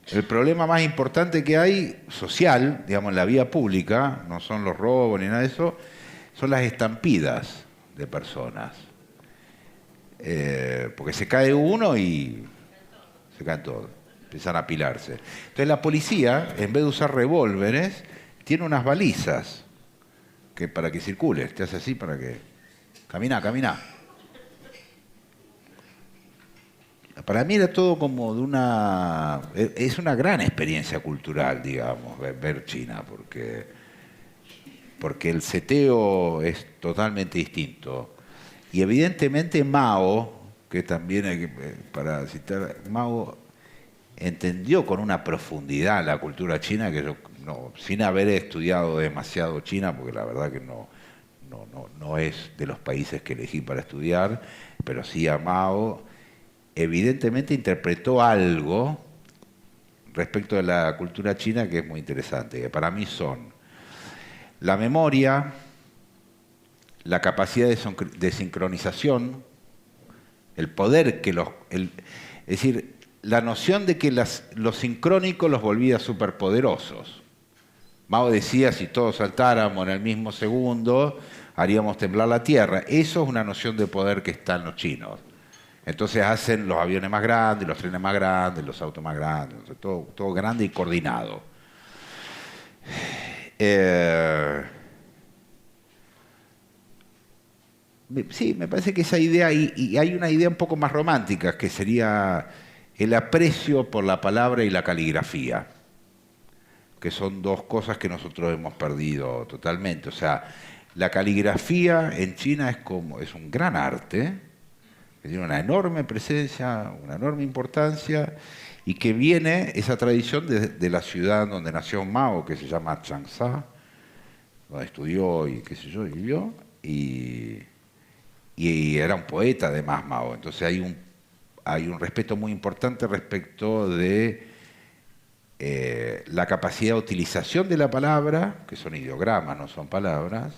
El problema más importante que hay, social, digamos, en la vía pública, no son los robos ni nada de eso, son las estampidas de personas. Porque se cae uno y se caen todos, empiezan a apilarse. Entonces la policía, en vez de usar revólveres, tiene unas balizas que para que circules, te hace así para que... Camina. Para mí era todo como de una... Es una gran experiencia cultural, digamos, ver China, porque el seteo es totalmente distinto. Y evidentemente Mao, que también hay que, para citar, Mao entendió con una profundidad la cultura china que yo, no, sin haber estudiado demasiado China, porque la verdad que no es de los países que elegí para estudiar, pero sí a Mao, evidentemente interpretó algo respecto de la cultura china que es muy interesante, que para mí son la memoria, la capacidad de sincronización, el poder que es decir, la noción de que los sincrónicos los volvía superpoderosos. Mao decía, si todos saltáramos en el mismo segundo, haríamos temblar la tierra. Eso es una noción de poder que está en los chinos. Entonces hacen los aviones más grandes, los trenes más grandes, los autos más grandes, todo grande y coordinado. Sí, me parece que esa idea, y hay una idea un poco más romántica, que sería el aprecio por la palabra y la caligrafía, que son dos cosas que nosotros hemos perdido totalmente. O sea, la caligrafía en China es un gran arte, que tiene una enorme presencia, una enorme importancia, y que viene esa tradición de la ciudad donde nació Mao, que se llama Changsha, donde estudió y qué sé yo, vivió, y era un poeta además Mao. Entonces hay un respeto muy importante respecto de la capacidad de utilización de la palabra, que son ideogramas, no son palabras,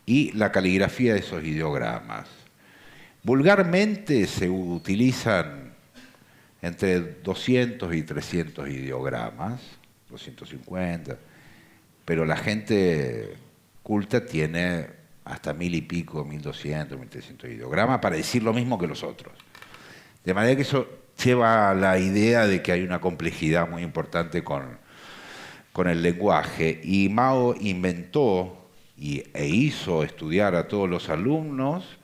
y la caligrafía de esos ideogramas. Vulgarmente se utilizan entre 200 y 300 ideogramas, 250, pero la gente culta tiene hasta 1000 y pico, 1200, 1300 ideogramas para decir lo mismo que los otros. De manera que eso lleva a la idea de que hay una complejidad muy importante con el lenguaje. Y Mao inventó e hizo estudiar a todos los alumnos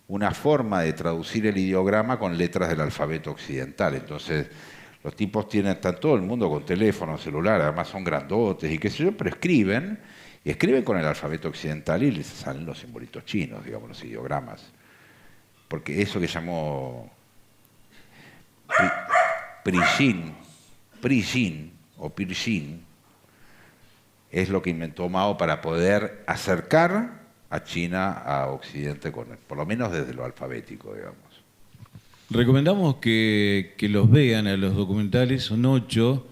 una forma de traducir el ideograma con letras del alfabeto occidental. Entonces, los tipos están todo el mundo con teléfono, celular, además son grandotes y qué sé yo, pero escriben con el alfabeto occidental y les salen los simbolitos chinos, digamos, los ideogramas. Porque eso que llamó Pinyin o Pinyin es lo que inventó Mao para poder acercar a China a Occidente, por lo menos desde lo alfabético, digamos. Recomendamos que los vean a los documentales, son 8,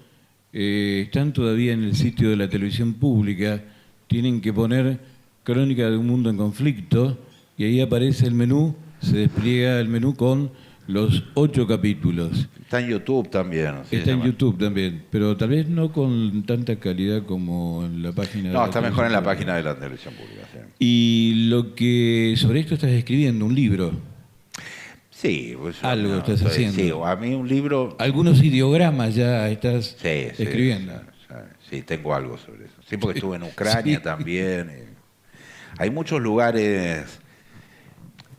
están todavía en el sitio de la televisión pública, tienen que poner Crónica de un mundo en conflicto y ahí aparece el menú, se despliega el menú con los 8 capítulos. Está en YouTube también. ¿No? Está en YouTube también, pero tal vez no con tanta calidad como en la página de la televisión. No, está mejor en la página de la televisión pública. Sí. Y lo que sobre esto estás escribiendo, un libro. Sí, pues, algo estás haciendo. Sí, a mí un libro. Algunos ideogramas ya estás escribiendo. Sí, tengo algo sobre eso. Sí, porque estuve en Ucrania también. Hay muchos lugares.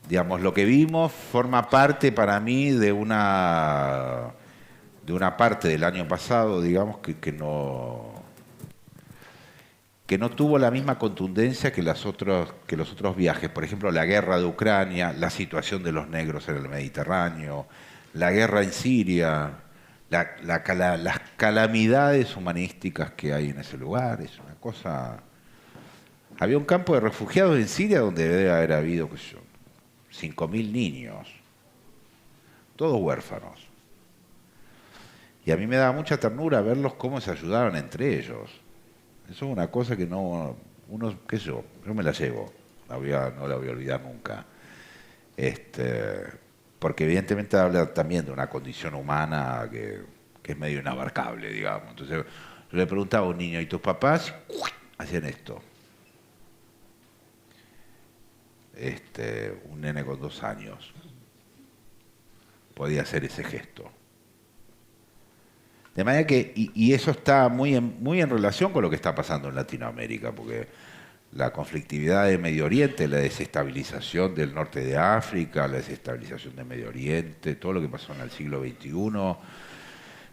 Digamos, lo que vimos forma parte para mí de una parte del año pasado, digamos, que no tuvo la misma contundencia que los otros viajes. Por ejemplo, la guerra de Ucrania, la situación de los negros en el Mediterráneo, la guerra en Siria, las calamidades humanísticas que hay en ese lugar. Es una cosa... Había un campo de refugiados en Siria donde debe haber habido, qué sé yo, 5.000 niños, todos huérfanos. Y a mí me daba mucha ternura verlos cómo se ayudaban entre ellos. Eso es una cosa que no... qué sé yo me la llevo, no la voy a olvidar nunca. Porque evidentemente habla también de una condición humana que es medio inabarcable, digamos. Entonces yo le preguntaba a un niño, ¿y tus papás hacían esto? Un nene con 2 años podía hacer ese gesto. De manera que, y eso está muy en relación con lo que está pasando en Latinoamérica, porque la conflictividad de Medio Oriente, la desestabilización del norte de África, la desestabilización de Medio Oriente, todo lo que pasó en el siglo XXI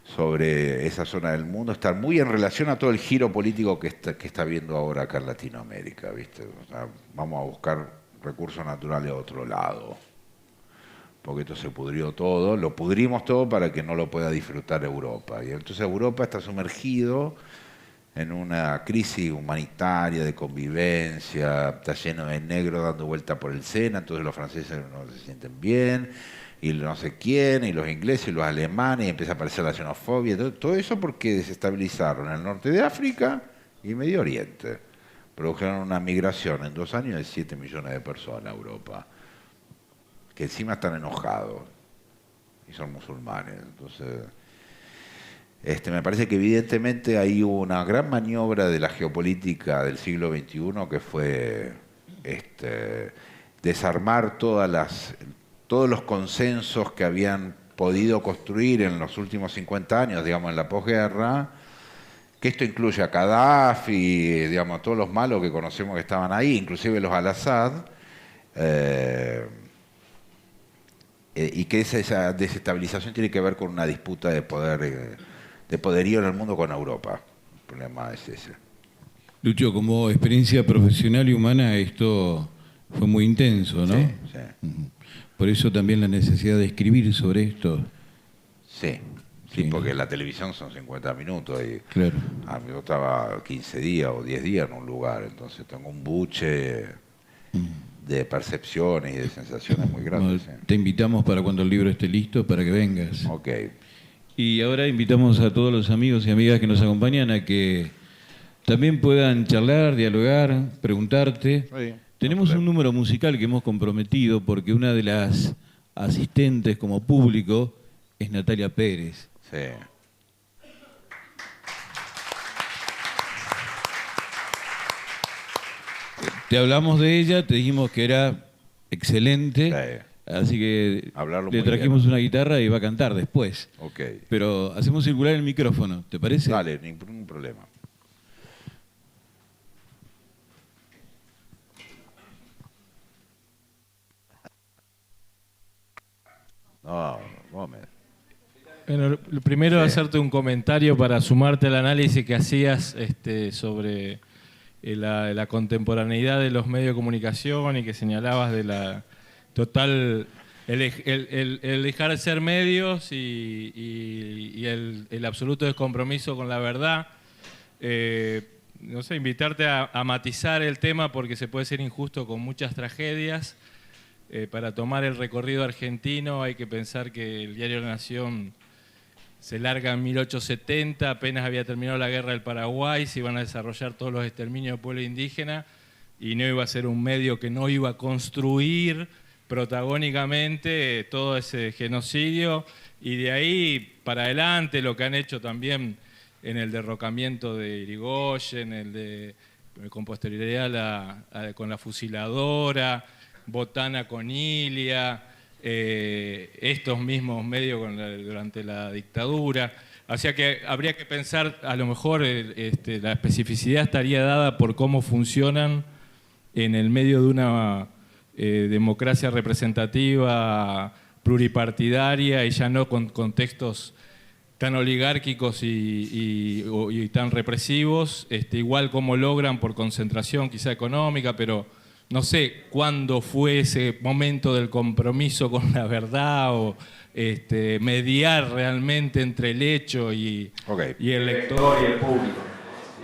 sobre esa zona del mundo, está muy en relación a todo el giro político que está viendo ahora acá en Latinoamérica, ¿viste? O sea, vamos a buscar recursos naturales a otro lado, porque esto se pudrió todo, lo pudrimos todo para que no lo pueda disfrutar Europa. Y entonces Europa está sumergido en una crisis humanitaria, de convivencia, está lleno de negros dando vuelta por el Sena, entonces los franceses no se sienten bien, y no sé quién, y los ingleses y los alemanes, y empieza a aparecer la xenofobia, todo eso porque desestabilizaron el norte de África y Medio Oriente. Produjeron una migración en 2 años de 7 millones de personas a Europa, que encima están enojados. y son musulmanes. Entonces, me parece que evidentemente ahí hubo una gran maniobra de la geopolítica del siglo XXI que fue desarmar todos los consensos que habían podido construir en los últimos 50 años, digamos, en la posguerra, que esto incluye a Gaddafi, digamos, a todos los malos que conocemos que estaban ahí, inclusive los al-Assad, y que esa desestabilización tiene que ver con una disputa de poderío en el mundo con Europa. El problema es ese. Lucho, como experiencia profesional y humana, esto fue muy intenso, ¿no? Sí, sí. Por eso también la necesidad de escribir sobre esto. Sí, porque la televisión son 50 minutos y claro. Yo estaba 15 días o 10 días en un lugar, entonces tengo un buche de percepciones y de sensaciones muy grandes. Bueno, te invitamos para cuando el libro esté listo, para que vengas. Ok. Y ahora invitamos a todos los amigos y amigas que nos acompañan a que también puedan charlar, dialogar, preguntarte. Sí. Tenemos un número musical que hemos comprometido porque una de las asistentes como público es Natalia Pérez. Sí. Te hablamos de ella, te dijimos que era excelente, así que le trajimos una guitarra y va a cantar después. Ok. Pero hacemos circular el micrófono, ¿te parece? Dale, ningún problema. No, Gómez. Bueno, lo primero es hacerte un comentario para sumarte al análisis que hacías sobre la contemporaneidad de los medios de comunicación y que señalabas de la total el dejar de ser medios y el absoluto descompromiso con la verdad. No sé, invitarte a matizar el tema porque se puede ser injusto con muchas tragedias. Para tomar el recorrido argentino hay que pensar que el diario La Nación se larga en 1870, apenas había terminado la guerra del Paraguay, se iban a desarrollar todos los exterminios del pueblo indígena y no iba a ser un medio que no iba a construir protagónicamente todo ese genocidio, y de ahí para adelante lo que han hecho también en el derrocamiento de Irigoyen, con posterioridad con la fusiladora, Botana con Ilia, estos mismos medios durante la dictadura. O sea que habría que pensar, a lo mejor la especificidad estaría dada por cómo funcionan en el medio de una democracia representativa, pluripartidaria y ya no con contextos tan oligárquicos y tan represivos, igual como logran por concentración quizá económica, pero no sé cuándo fue ese momento del compromiso con la verdad o mediar realmente entre el hecho y el lector y el público.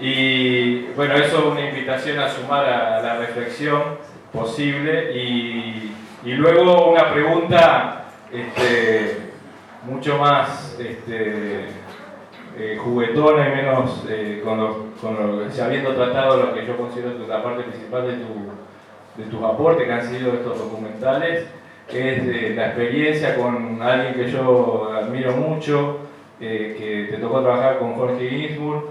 Y bueno, eso es una invitación a sumar a la reflexión posible y luego una pregunta mucho más juguetona y menos habiendo tratado lo que yo considero la parte principal de tus aportes que han sido estos documentales, es la experiencia con alguien que yo admiro mucho, que te tocó trabajar con Jorge Ginsburg,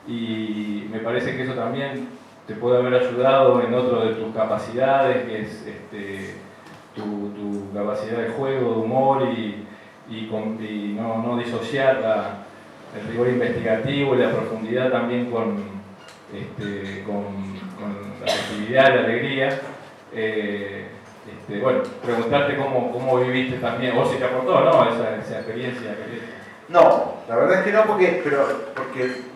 y me parece que eso también te puede haber ayudado en otro de tus capacidades, que es tu capacidad de juego, de humor y no disociar el rigor investigativo y la profundidad también con la festividad, la alegría. Bueno, preguntarte cómo viviste también, o si te aportó, ¿no? Esa experiencia. No, la verdad es que no, porque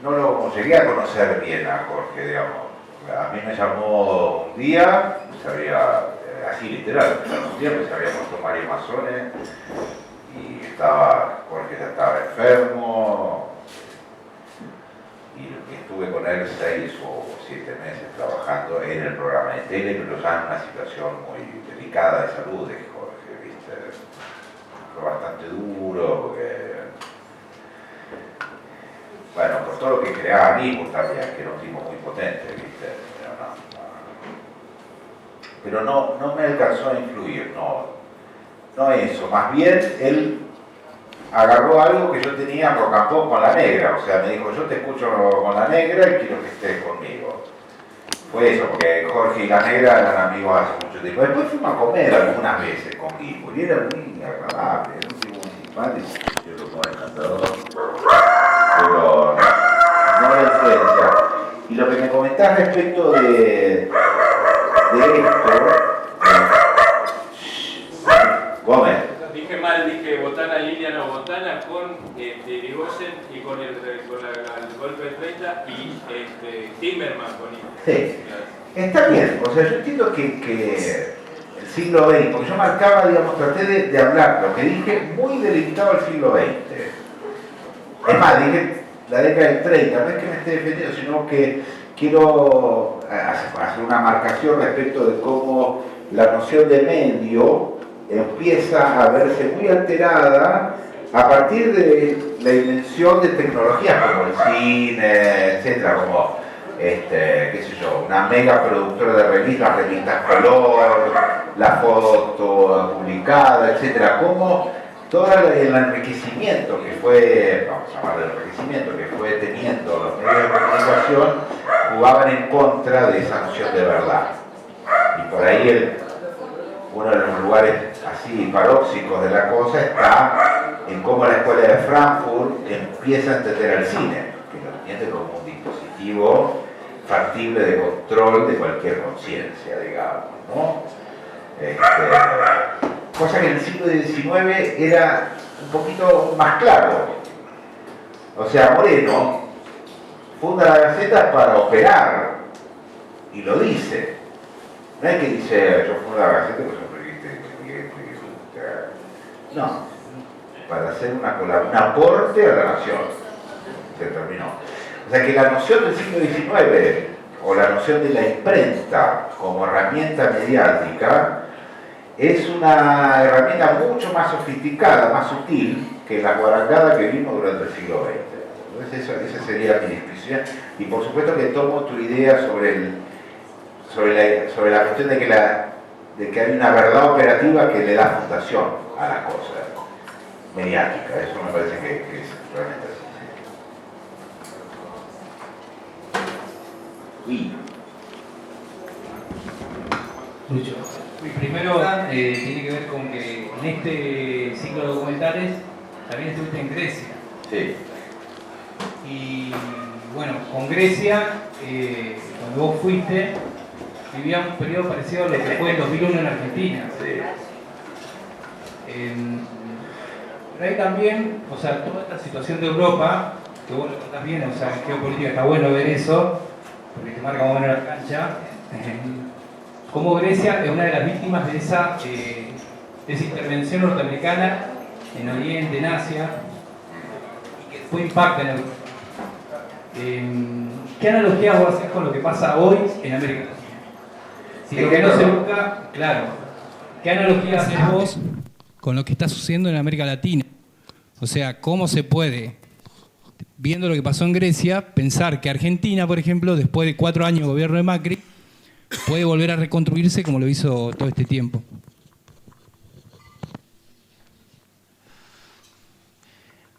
no lo llegué a conocer bien a Jorge, digamos. A mí me llamó un día, así literal, un día me había puesto Mario Mazzone y Jorge ya estaba enfermo, y estuve con él 6 o 7 meses trabajando en el programa de tele, pero ya en una situación muy delicada de salud de Jorge, ¿viste? Fue bastante duro, porque, bueno, por todo lo que creaba Ginsburg también, que era un tipo muy potente, ¿viste? Pero no me alcanzó a influir, no eso, más bien él agarró algo que yo tenía en Rocampó con la negra, o sea, me dijo, yo te escucho con la negra y quiero que estés conmigo. Fue eso, porque Jorge y la negra eran amigos hace mucho tiempo. Después fuimos a comer algunas veces con Guipo, y era muy agradable, era un tipo muy simpático, yo lo como encantador, pero no la influencia. Y lo que me comentás respecto de esto, Gómez. Dije mal, dije botana línea, no, botana con Irigoyen y con el golpe de 30 y Timerman con él. Sí, está bien, o sea, yo entiendo que el siglo XX, porque yo marcaba, digamos, traté de hablar, lo que dije, muy delimitado al siglo XX. Es más, dije la década del 30, no es que me esté defendiendo, sino que quiero hacer una marcación respecto de cómo la noción de medio empieza a verse muy alterada a partir de la invención de tecnologías como el cine, etcétera, como qué sé yo, una mega productora de revistas color, la foto publicada, etcétera, como todo el enriquecimiento que fue, vamos a llamarlo enriquecimiento, que fue teniendo los medios de comunicación, jugaban en contra de esa noción de verdad. Y por ahí uno de los lugares así paróxicos de la cosa está en cómo la escuela de Frankfurt empieza a entender al cine, que lo entiende como un dispositivo factible de control de cualquier conciencia, digamos, ¿no? Cosa que en el siglo XIX era un poquito más claro. O sea, Moreno funda la Gaceta para operar, y lo dice. No es que dice, yo fundo la Gaceta porque soy un periodista independiente. No, para hacer un aporte a la nación. Se terminó. O sea que la noción del siglo XIX, o la noción de la imprenta como herramienta mediática, es una herramienta mucho más sofisticada, más sutil que la guarangada que vimos durante el siglo XX. Entonces esa sería mi descripción. Y por supuesto que tomo tu idea sobre la cuestión de que hay una verdad operativa que le da fundación a la cosa mediática. Eso me parece que es realmente así. Sí. Lucho. Primero, tiene que ver con que en este ciclo de documentales también estuviste en Grecia. Sí. Y bueno, con Grecia, cuando vos fuiste, vivía un periodo parecido a lo que fue el 2001 en Argentina. Sí. Pero ahí también, o sea, toda esta situación de Europa, que vos lo contás bien, o sea, en geopolítica está bueno ver eso, porque te marca más o menos la cancha. Como Grecia es una de las víctimas de esa intervención norteamericana en Oriente, en Asia, y que después impacta en Europa. ¿Qué analogía vos haces con lo que pasa hoy en América Latina? Si lo que no se busca, claro, ¿qué analogía haces vos con lo que está sucediendo en América Latina? O sea, ¿cómo se puede, viendo lo que pasó en Grecia, pensar que Argentina, por ejemplo, después de 4 años de gobierno de Macri, puede volver a reconstruirse como lo hizo todo este tiempo?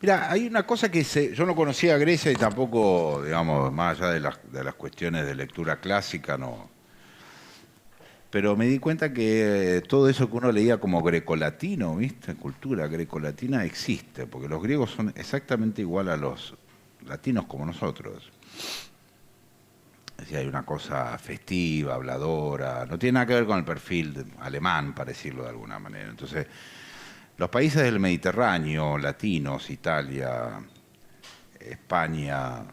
Mira, hay una cosa que yo no conocía a Grecia y tampoco, digamos, más allá de las cuestiones de lectura clásica, no. Pero me di cuenta que todo eso que uno leía como grecolatino, ¿viste? Cultura grecolatina existe, porque los griegos son exactamente igual a los latinos como nosotros. Es decir, hay una cosa festiva, habladora, no tiene nada que ver con el perfil alemán, para decirlo de alguna manera. Entonces, los países del Mediterráneo, latinos, Italia, España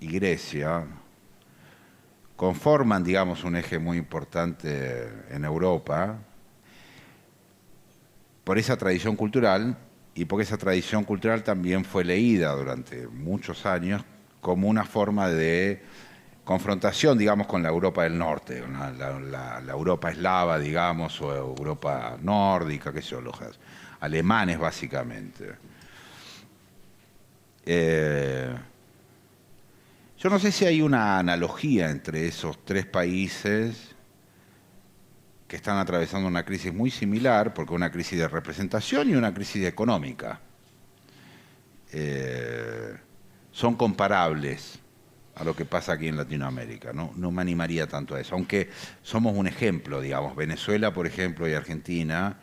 y Grecia, conforman, digamos, un eje muy importante en Europa por esa tradición cultural y porque esa tradición cultural también fue leída durante muchos años como una forma de confrontación, digamos, con la Europa del Norte, ¿no? la Europa eslava, digamos, o Europa nórdica, qué sé yo, los alemanes básicamente. Yo no sé si hay una analogía entre esos tres países que están atravesando una crisis muy similar, porque una crisis de representación y una crisis económica. Son comparables a lo que pasa aquí en Latinoamérica, ¿no? No me animaría tanto a eso, aunque somos un ejemplo, digamos. Venezuela, por ejemplo, y Argentina,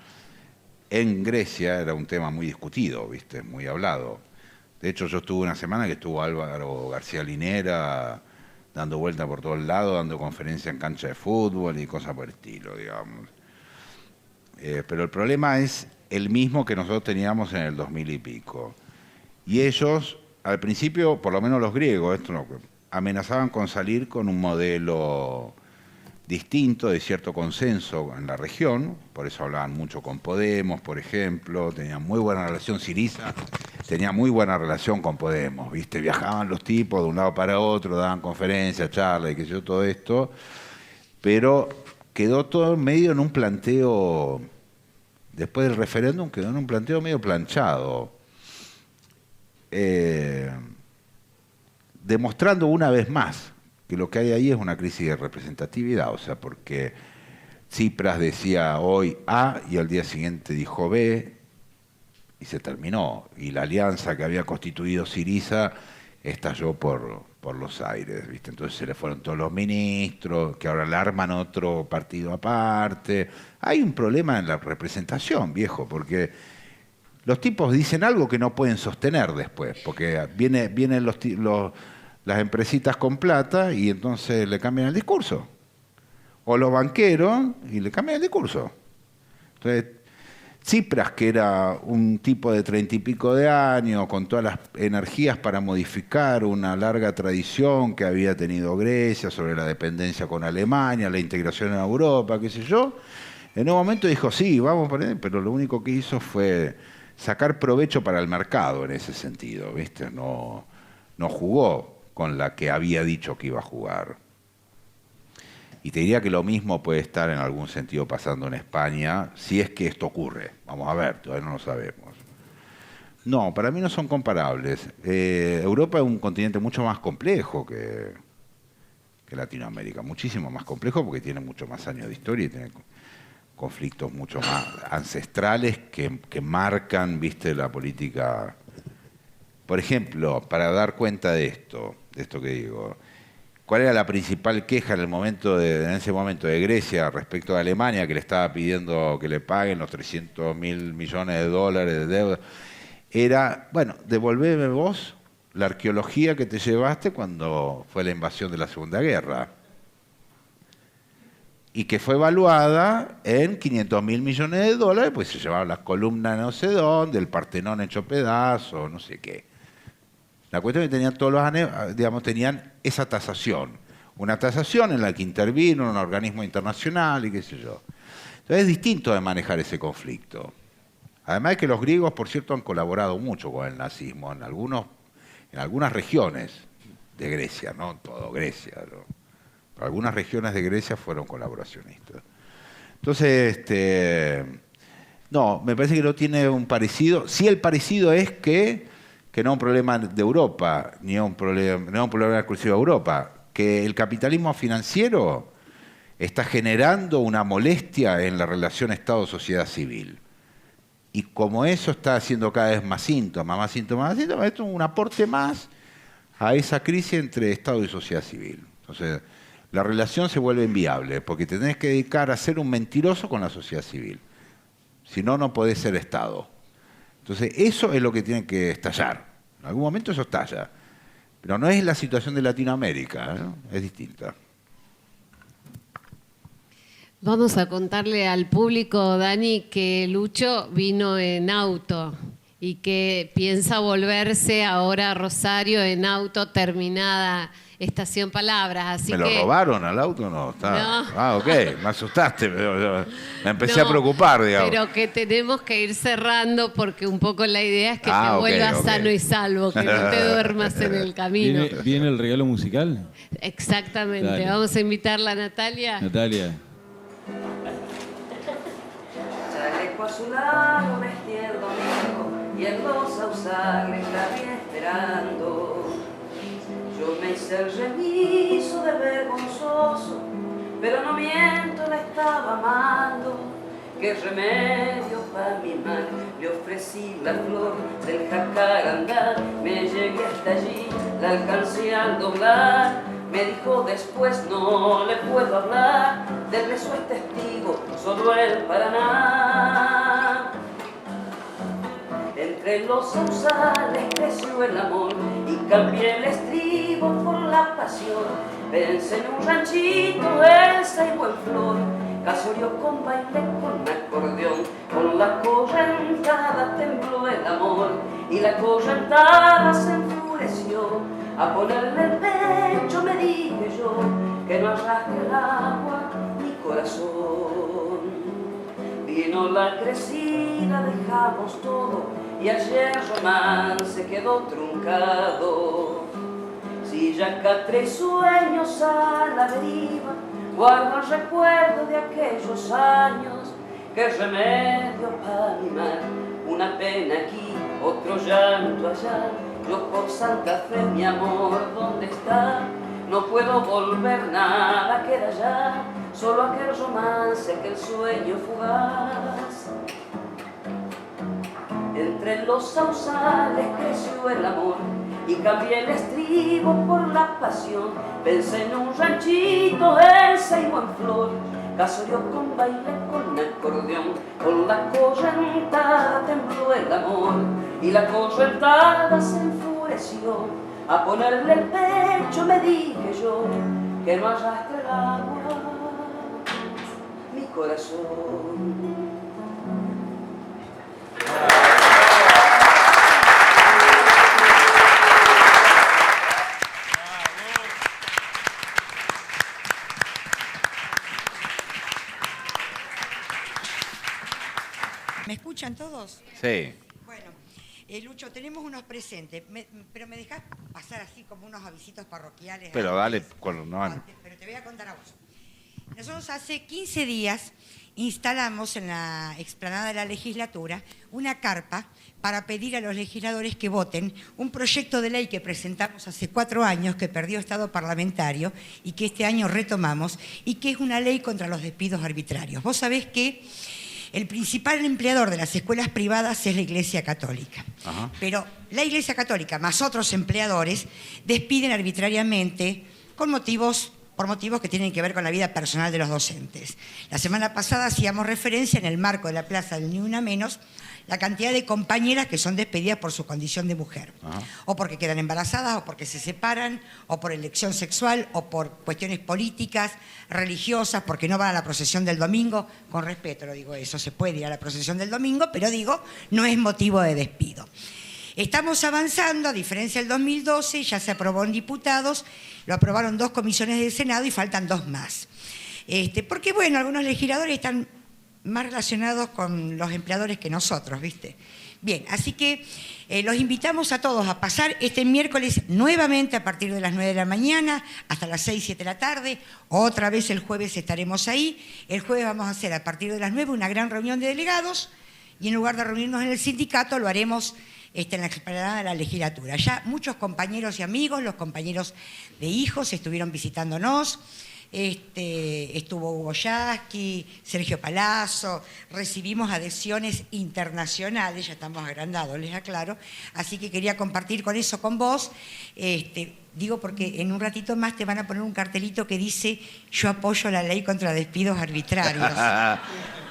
en Grecia era un tema muy discutido, ¿viste? Muy hablado. De hecho, yo estuve una semana que estuvo Álvaro García Linera dando vuelta por todos lados, dando conferencias en cancha de fútbol y cosas por el estilo, digamos. Pero el problema es el mismo que nosotros teníamos en el 2000 y pico. Y ellos, al principio, por lo menos los griegos, esto no, amenazaban con salir con un modelo distinto, de cierto consenso en la región, por eso hablaban mucho con Podemos, por ejemplo, tenían muy buena relación, Syriza tenía muy buena relación con Podemos, ¿viste? Viajaban los tipos de un lado para otro, daban conferencias, charlas y qué sé yo, todo esto, pero quedó todo medio en un planteo, después del referéndum quedó en un planteo medio planchado, demostrando una vez más que lo que hay ahí es una crisis de representatividad, o sea, porque Tsipras decía hoy A y al día siguiente dijo B y se terminó. Y la alianza que había constituido Syriza estalló por los aires, ¿viste? Entonces se le fueron todos los ministros, que ahora le arman otro partido aparte. Hay un problema en la representación, viejo, porque los tipos dicen algo que no pueden sostener después, porque vienen las empresitas con plata y entonces le cambian el discurso. O los banqueros y le cambian el discurso. Entonces, Tsipras, que era un tipo de 30 y pico de años, con todas las energías para modificar una larga tradición que había tenido Grecia sobre la dependencia con Alemania, la integración en Europa, qué sé yo, en un momento dijo, sí, vamos por ahí, pero lo único que hizo fue sacar provecho para el mercado en ese sentido, ¿viste? No jugó con la que había dicho que iba a jugar. Y te diría que lo mismo puede estar en algún sentido pasando en España, si es que esto ocurre. Vamos a ver, todavía no lo sabemos. No, para mí no son comparables. Europa es un continente mucho más complejo que Latinoamérica, muchísimo más complejo porque tiene mucho más años de historia y tiene conflictos mucho más ancestrales que marcan, viste, la política. Por ejemplo, para dar cuenta de esto que digo, ¿cuál era la principal queja en ese momento de Grecia respecto a Alemania, que le estaba pidiendo que le paguen los 300.000 millones de dólares de deuda? Era, bueno, devolveme vos la arqueología que te llevaste cuando fue la invasión de la Segunda Guerra y que fue evaluada en 500.000 millones de dólares, pues se llevaban las columnas no sé dónde, el Partenón hecho pedazos, no sé qué. La cuestión es que tenían todos los, digamos, tenían esa tasación. Una tasación en la que intervino un organismo internacional y qué sé yo. Entonces es distinto de manejar ese conflicto. Además de que los griegos, por cierto, han colaborado mucho con el nazismo en algunas regiones de Grecia, no en todo Grecia, ¿no? Pero algunas regiones de Grecia fueron colaboracionistas. Entonces, no, me parece que no tiene un parecido. Sí, el parecido es que no es un problema de Europa, no es un problema exclusivo de Europa, que el capitalismo financiero está generando una molestia en la relación Estado-sociedad civil. Y como eso está haciendo cada vez más síntomas, esto es un aporte más a esa crisis entre Estado y sociedad civil. Entonces, la relación se vuelve inviable, porque te tenés que dedicar a ser un mentiroso con la sociedad civil. Si no, no podés ser Estado. Entonces, eso es lo que tiene que estallar. En algún momento eso estalla. Pero no es la situación de Latinoamérica, ¿no? Es distinta. Vamos a contarle al público, Dani, que Lucho vino en auto y que piensa volverse ahora a Rosario en auto terminada Estación Palabras. Así ¿Me lo robaron al auto o no? No? Ah, ok, me asustaste, pero me empecé a preocupar, digamos. Pero que tenemos que ir cerrando porque un poco la idea es que te vuelvas sano y salvo, que no te duermas en el camino. ¿Viene el regalo musical? Exactamente, Dale. Vamos a invitarla a Natalia. Natalia. Chaleco azulado, vestí el domingo y en los sausales la vi esperando. Yo me hice el remiso de vergonzoso pero no miento, la estaba amando. Qué remedio para mi mal, le ofrecí la flor del jacarandá, me llegué hasta allí, la alcancé al doblar, me dijo después no le puedo hablar, del beso es testigo, solo el Paraná. Entre los sausales creció el amor y cambié el estribo por la pasión, pensé en un ranchito, Elsa y Buenflor, casorio con baile, con acordeón, con la correntada tembló el amor y la correntada se enfureció. A ponerle el pecho me dije yo que no arrastre el agua mi corazón. Vino la crecida, dejamos todo y ayer romance quedó truncado. Si ya catré sueños a la deriva, guardo el recuerdo de aquellos años, qué remedio para mi mal, una pena aquí, otro llanto allá, yo por Santa Fe, mi amor, ¿dónde está? No puedo volver, nada queda ya, solo aquel romance, aquel sueño fugaz. Entre los sausales creció el amor y cambié el estribo por la pasión, pensé en un ranchito, Elsa y Buenflor, casorio con baile, con acordeón, con la correntada tembló el amor y la correntada se enfureció. A ponerle el pecho me dije yo que no arrastre el agua mi corazón. ¿Me escuchan todos? Sí. Bueno, Lucho, tenemos unos presentes, pero me dejás pasar así como unos avisitos parroquiales. Pero dale, no. Pero te voy a contar a vos. Nosotros hace 15 días instalamos en la explanada de la legislatura una carpa para pedir a los legisladores que voten un proyecto de ley que presentamos hace 4 años, que perdió estado parlamentario y que este año retomamos, y que es una ley contra los despidos arbitrarios. Vos sabés que el principal empleador de las escuelas privadas es la Iglesia Católica. Ajá. Pero la Iglesia Católica más otros empleadores despiden arbitrariamente por motivos que tienen que ver con la vida personal de los docentes. La semana pasada hacíamos referencia en el marco de la plaza del Ni Una Menos la cantidad de compañeras que son despedidas por su condición de mujer. Ajá. O porque quedan embarazadas, o porque se separan, o por elección sexual, o por cuestiones políticas, religiosas, porque no van a la procesión del domingo. Con respeto lo digo eso, se puede ir a la procesión del domingo, pero digo, no es motivo de despido. Estamos avanzando, a diferencia del 2012, ya se aprobó en diputados, lo aprobaron 2 comisiones del Senado y faltan 2 más. Porque, bueno, algunos legisladores están más relacionados con los empleadores que nosotros, ¿viste? Bien, así que los invitamos a todos a pasar este miércoles nuevamente a partir de las 9 de la mañana hasta las 6, 7 de la tarde. Otra vez el jueves estaremos ahí. El jueves vamos a hacer a partir de las 9 una gran reunión de delegados y en lugar de reunirnos en el sindicato lo haremos en la explanada de la legislatura. Ya muchos compañeros y amigos, los compañeros de hijos estuvieron visitándonos. Estuvo Hugo Yasky, Sergio Palazzo, recibimos adhesiones internacionales, ya estamos agrandados, les aclaro, así que quería compartir con eso con vos. Digo porque en un ratito más te van a poner un cartelito que dice yo apoyo la ley contra despidos arbitrarios.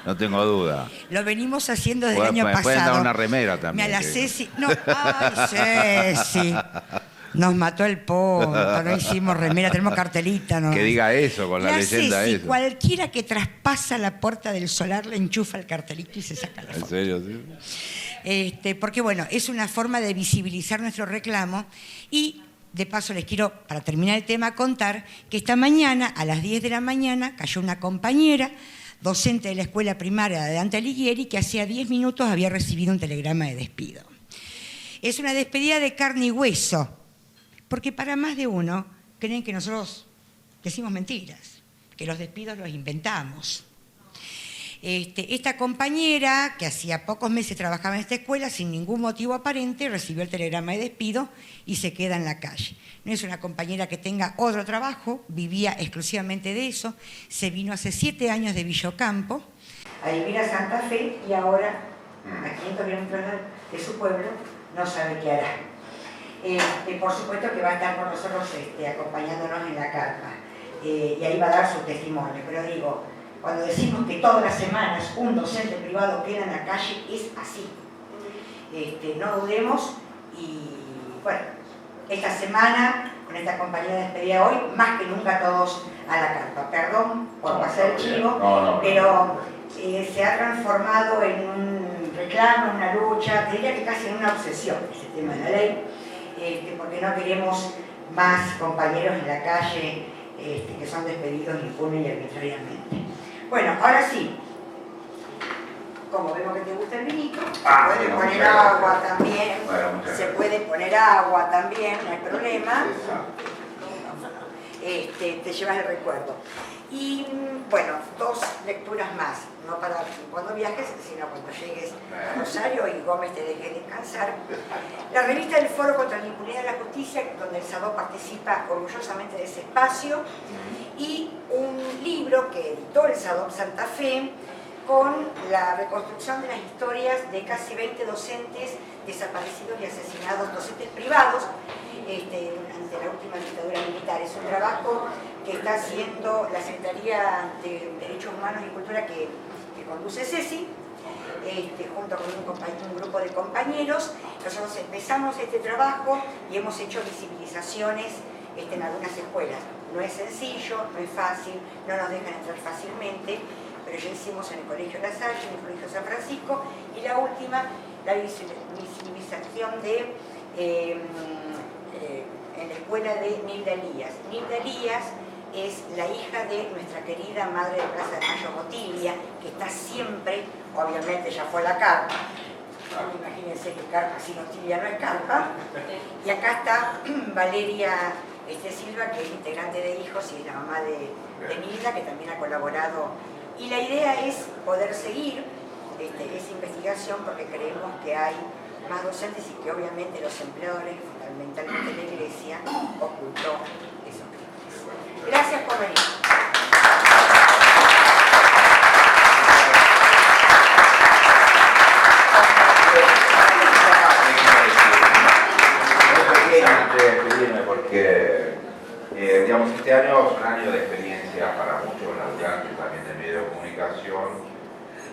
No tengo duda. Lo venimos haciendo desde el año pasado. Pueden dar una remera también. Me a la Ceci. No, ay, Ceci. Nos mató el punto, no hicimos remera, tenemos cartelita. ¿No? Que diga eso con la leyenda Ceci, eso. Cualquiera que traspasa la puerta del solar le enchufa el cartelito y se saca la foto. ¿En serio? Sí. Porque bueno, es una forma de visibilizar nuestro reclamo y de paso les quiero, para terminar el tema, contar que esta mañana, a las 10 de la mañana, cayó una compañera docente de la escuela primaria de Dante Alighieri que hacía 10 minutos había recibido un telegrama de despido. Es una despedida de carne y hueso, porque para más de uno creen que nosotros decimos mentiras, que los despidos los inventamos. Esta compañera, que hacía pocos meses trabajaba en esta escuela, sin ningún motivo aparente, recibió el telegrama de despido y se queda en la calle. No es una compañera que tenga otro trabajo, vivía exclusivamente de eso, se vino hace 7 años de Villocampo a vivir a Santa Fe y ahora, a 500 kilómetros de su pueblo, no sabe qué hará. Por supuesto que va a estar con nosotros acompañándonos en la carpa y ahí va a dar su testimonio, pero digo, cuando decimos que todas las semanas un docente privado queda en la calle, es así. No dudemos y bueno, esta semana, con esta compañía de despedida hoy, más que nunca todos a la carpa. Perdón por pasar el chivo, pero se ha transformado en un reclamo, en una lucha, te diría que casi en una obsesión ese tema de la ley, porque no queremos más compañeros en la calle que son despedidos impune y arbitrariamente. Bueno, ahora sí, como vemos que te gusta el vinito, se puede poner agua también, no hay problema. Te llevas el recuerdo. Y bueno, 2 lecturas más, no para cuando viajes, sino cuando llegues a Rosario y Gómez te deje descansar. La revista del Foro contra la Impunidad de la Justicia, donde el SADO participa orgullosamente de ese espacio, y un libro que editó el SADO Santa Fe, con la reconstrucción de las historias de casi 20 docentes desaparecidos y asesinados, docentes privados, ante la última dictadura militar. Es un trabajo que está haciendo la Secretaría de Derechos Humanos y Cultura que conduce Ceci, junto con un grupo de compañeros. Nosotros empezamos este trabajo y hemos hecho visibilizaciones en algunas escuelas. No es sencillo, no es fácil, no nos dejan entrar fácilmente, pero ya hicimos en el Colegio La Salle, en el Colegio San Francisco, y la última, la visibilización en la escuela de Nilda Elías. Nilda Elías es la hija de nuestra querida madre de Plaza de Mayo, Botilia, que está siempre, obviamente ya fue a la carpa. Imagínense que carpa sin Botilia no es carpa. Y acá está Valeria Silva, que es integrante de Hijos y es la mamá de Nilda, que también ha colaborado. Y la idea es poder seguir esa investigación porque creemos que hay más docentes y que obviamente los empleadores, fundamentalmente la Iglesia, ocultó esos crímenes. Gracias por venir. Porque digamos, este año es un año de experiencia para muchos laburantes también de medios de comunicación,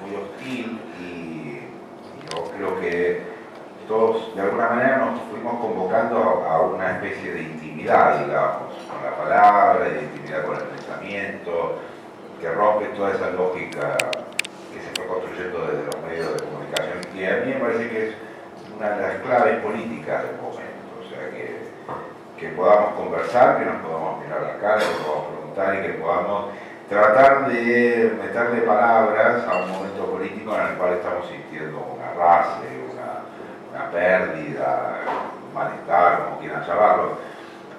muy hostil, y yo creo que todos de alguna manera nos fuimos convocando a una especie de intimidad, digamos, con la palabra, de intimidad con el pensamiento, que rompe toda esa lógica que se fue construyendo desde los medios de comunicación, que a mí me parece que es una de las claves políticas del momento. O sea, que podamos conversar, que nos podamos mirar la cara, que podamos preguntar y que podamos tratar de meterle palabras a un momento político en el cual estamos sintiendo un arrastre, una pérdida, un malestar, como quieran llamarlo.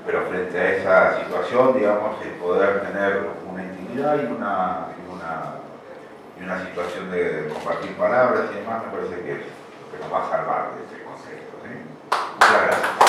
Pero frente a esa situación, digamos, el poder tener una intimidad y una situación de compartir palabras y demás, me parece que es lo que nos va a salvar de este contexto, ¿sí? Muchas gracias.